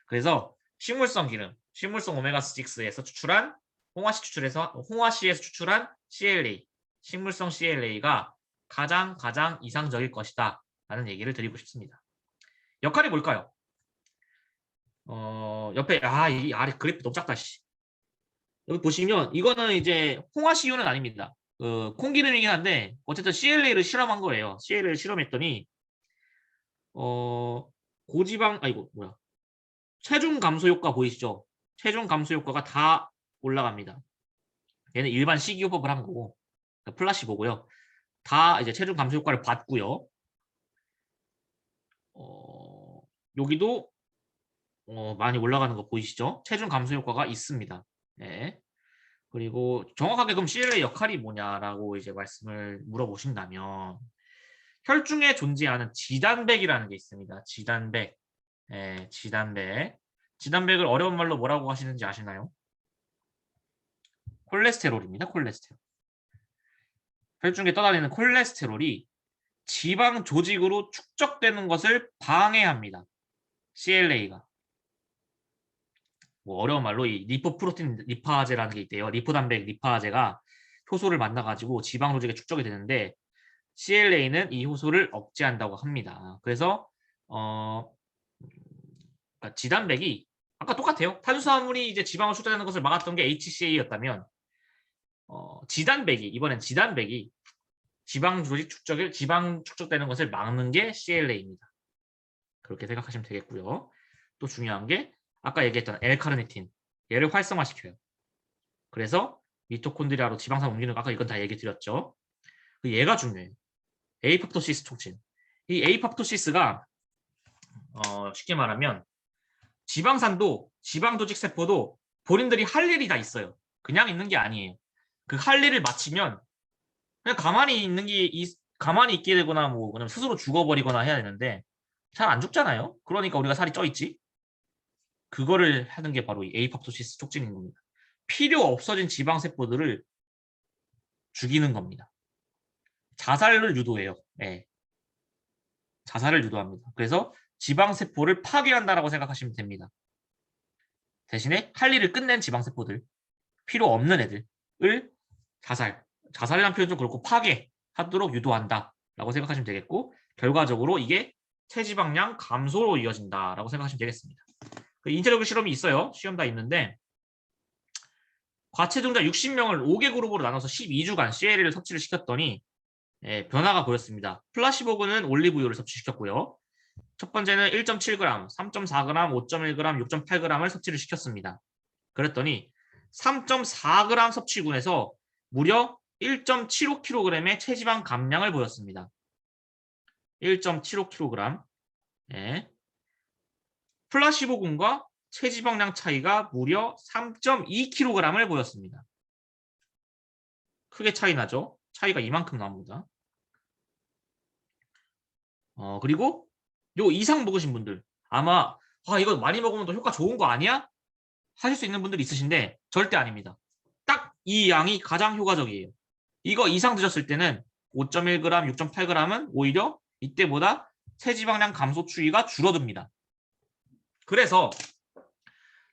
그래서 식물성 기능, 식물성 오메가6에서 추출한 홍화씨에서 추출한 CLA, 식물성 CLA가 가장 이상적일 것이다 라는 얘기를 드리고 싶습니다. 역할이 뭘까요? 옆에 이 아래 그래프 너무 작다. 여기 보시면 이거는 이제 홍화씨유는 아닙니다. 콩기름이긴 한데 어쨌든 CLA를 실험한 거예요. CLA를 실험했더니 고지방 체중 감소 효과 보이시죠? 체중 감소 효과가 다 올라갑니다. 얘는 일반 식이요법을 한 거고 플라시보고요. 다 이제 체중 감소 효과를 봤고요. 여기도 많이 올라가는 거 보이시죠? 체중 감소 효과가 있습니다. 네. 그리고 정확하게 그럼 CLA 역할이 뭐냐라고 이제 말씀을 물어보신다면 혈중에 존재하는 지단백이라는 게 있습니다. 지단백. 지단백을 어려운 말로 뭐라고 하시는지 아시나요? 콜레스테롤입니다. 콜레스테롤. 혈중에 떠다니는 콜레스테롤이 지방 조직으로 축적되는 것을 방해합니다. CLA가. 뭐 어려운 말로 이 리포프로틴 리파제라는 게 있대요. 리포단백 리파제가 효소를 만나가지고 지방 조직에 축적이 되는데 CLA는 이 효소를 억제한다고 합니다. 그래서 그러니까 지단백이 아까 똑같아요. 탄수화물이 이제 지방을 축적되는 것을 막았던 게 HCA였다면 지단백이 이번엔 지단백이 지방 축적되는 것을 막는 게 CLA입니다. 그렇게 생각하시면 되겠고요. 또 중요한 게 아까 얘기했던 L카르니틴 얘를 활성화시켜요. 그래서 미토콘드리아로 지방산 옮기는 거 아까 이건 다 얘기 드렸죠. 얘가 중요해요. 에이팝토시스 촉진. 이 에이팝토시스가 쉽게 말하면 지방산도 지방조직 세포도 본인들이 할 일이 다 있어요. 그냥 있는 게 아니에요. 그 할 일을 마치면 그냥 가만히 있게 되거나 뭐 그냥 스스로 죽어버리거나 해야 되는데 잘 안 죽잖아요. 그러니까 우리가 살이 쪄 있지. 그거를 하는 게 바로 이 에이팝토시스 촉진인 겁니다. 필요 없어진 지방 세포들을 죽이는 겁니다. 자살을 유도해요. 네. 자살을 유도합니다. 그래서 지방 세포를 파괴한다라고 생각하시면 됩니다. 대신에 할 일을 끝낸 지방 세포들, 필요 없는 애들을 자살이라는 표현 좀 그렇고 파괴하도록 유도한다라고 생각하시면 되겠고, 결과적으로 이게 체지방량 감소로 이어진다라고 생각하시면 되겠습니다. 인체적인 실험이 있어요. 시험 다 있는데 과체중자 60명을 5개 그룹으로 나눠서 12주간 CLA를 섭취를 시켰더니 변화가 보였습니다. 플라시보군은 올리브유를 섭취시켰고요. 첫 번째는 1.7g, 3.4g, 5.1g, 6.8g을 섭취를 시켰습니다. 그랬더니 3.4g 섭취군에서 무려 1.75kg의 체지방 감량을 보였습니다. 1.75kg. 네. 플라시보군과 체지방량 차이가 무려 3.2kg을 보였습니다. 크게 차이 나죠? 차이가 이만큼 납니다. 그리고 요 이상 먹으신 분들 아마 이거 많이 먹으면 더 효과 좋은 거 아니야? 하실 수 있는 분들이 있으신데 절대 아닙니다. 딱 이 양이 가장 효과적이에요. 이거 이상 드셨을 때는 5.1g, 6.8g은 오히려 이때보다 체지방량 감소 추이가 줄어듭니다. 그래서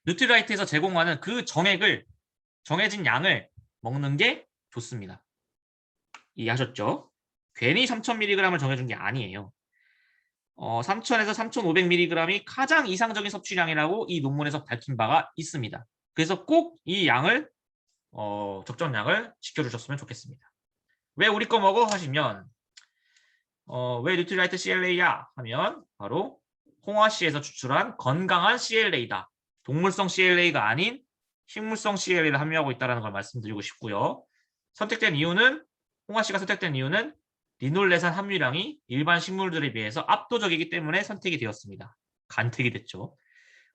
뉴트리라이트에서 제공하는 그 정해진 양을 먹는 게 좋습니다. 이해하셨죠? 괜히 3000mg을 정해준 게 아니에요. 3000에서 3500mg이 가장 이상적인 섭취량이라고 이 논문에서 밝힌 바가 있습니다. 그래서 꼭 이 양을 적정량을 지켜주셨으면 좋겠습니다. 왜 우리 거 먹어? 하시면 왜 뉴트리라이트 CLA야? 하면 바로 홍화씨에서 추출한 건강한 CLA다. 동물성 CLA가 아닌 식물성 CLA를 함유하고 있다는 걸 말씀드리고 싶고요. 홍화씨가 선택된 이유는 리놀레산 함유량이 일반 식물들에 비해서 압도적이기 때문에 선택이 되었습니다. 간택이 됐죠.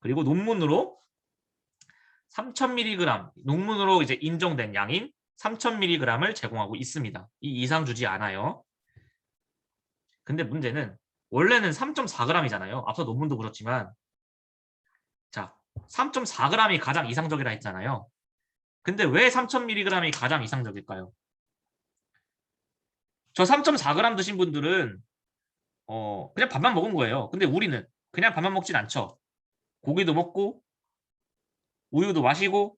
그리고 논문으로 3000mg, 논문으로 이제 인정된 양인 3000mg을 제공하고 있습니다. 이 이상 주지 않아요. 근데 문제는 원래는 3.4g이잖아요. 앞서 논문도 그렇지만 자, 3.4g이 가장 이상적이라 했잖아요. 근데 왜 3000mg이 가장 이상적일까요? 저 3.4g 드신 분들은 그냥 밥만 먹은 거예요. 근데 우리는 그냥 밥만 먹진 않죠. 고기도 먹고 우유도 마시고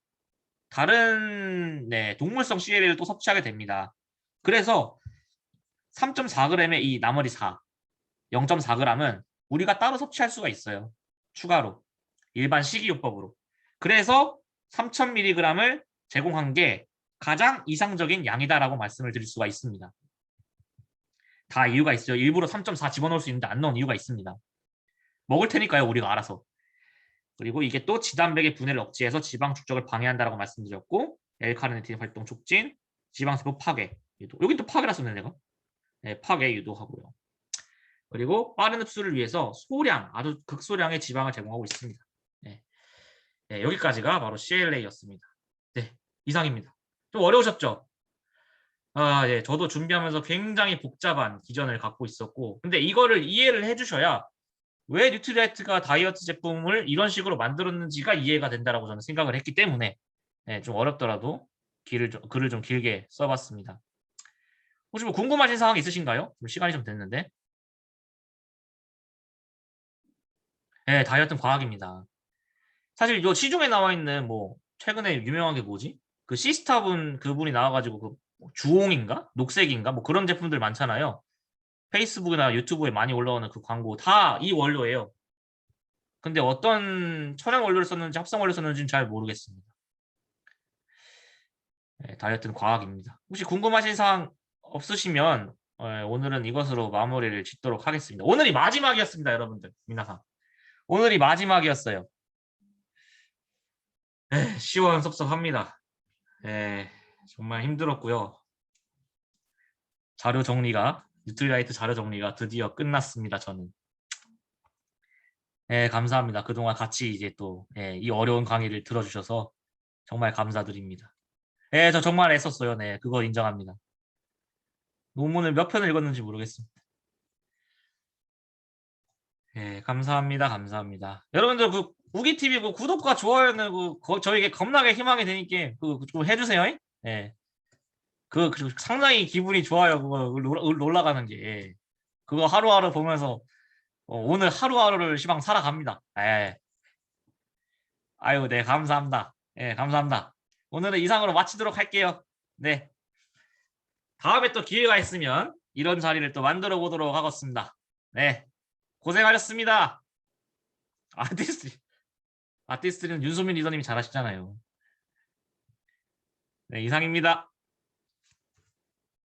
다른 동물성 CLA를 또 섭취하게 됩니다. 그래서 3.4g의 이 나머지 0.4g은 우리가 따로 섭취할 수가 있어요. 추가로. 일반 식이요법으로. 그래서 3000mg을 제공한 게 가장 이상적인 양이다라고 말씀을 드릴 수가 있습니다. 다 이유가 있어요. 일부러 3.4 집어넣을 수 있는데 안 넣은 이유가 있습니다. 먹을 테니까요. 우리가 알아서. 그리고 이게 또 지단백의 분해를 억제해서 지방 축적을 방해한다라고 말씀드렸고 L카르니틴 활동 촉진, 지방세포 파괴 유도. 여긴 또 파괴라 썼네 내가. 파괴 유도하고요. 그리고 빠른 흡수를 위해서 아주 극소량의 지방을 제공하고 있습니다. 여기까지가 바로 CLA였습니다. 네, 이상입니다. 좀 어려우셨죠? 저도 준비하면서 굉장히 복잡한 기전을 갖고 있었고 근데 이거를 이해를 해주셔야 왜 뉴트리라이트가 다이어트 제품을 이런 식으로 만들었는지가 이해가 된다라고 저는 생각을 했기 때문에 좀 어렵더라도 글을 좀 길게 써봤습니다. 혹시 뭐 궁금하신 사항 있으신가요? 시간이 좀 됐는데. 네, 다이어트는 과학입니다. 사실 이 시중에 나와 있는 뭐 최근에 유명한 게 뭐지? 그 시스타분 그분이 나와가지고 그 주홍인가? 녹색인가? 뭐 그런 제품들 많잖아요. 페이스북이나 유튜브에 많이 올라오는 그 광고 다 이 원료예요. 근데 어떤 천연 원료를 썼는지 합성 원료를 썼는지는 잘 모르겠습니다. 네, 다이어트는 과학입니다. 혹시 궁금하신 사항 없으시면 오늘은 이것으로 마무리를 짓도록 하겠습니다. 오늘이 마지막이었습니다, 여러분들. 미나상. 오늘이 마지막이었어요. 시원섭섭합니다. 정말 힘들었고요. 자료 정리가 뉴트리라이트 자료 정리가 드디어 끝났습니다. 저는. 감사합니다. 그동안 같이 이제 또 이 어려운 강의를 들어주셔서 정말 감사드립니다. 저 정말 애썼어요. 네, 그거 인정합니다. 논문을 몇 편을 읽었는지 모르겠습니다. 감사합니다. 감사합니다. 여러분들 그 우기TV 그 구독과 좋아요는 저에게 겁나게 희망이 되니까 그좀 해주세요. 그 상당히 기분이 좋아요. 그거 올라가는 게 그거 하루하루 보면서 오늘 하루하루를 시방 살아갑니다. 아유, 네, 감사합니다. 감사합니다. 오늘은 이상으로 마치도록 할게요. 네, 다음에 또 기회가 있으면 이런 자리를 또 만들어 보도록 하겠습니다. 네, 고생하셨습니다. 아티스트는 윤소민 리더님이 잘하시잖아요. 네, 이상입니다.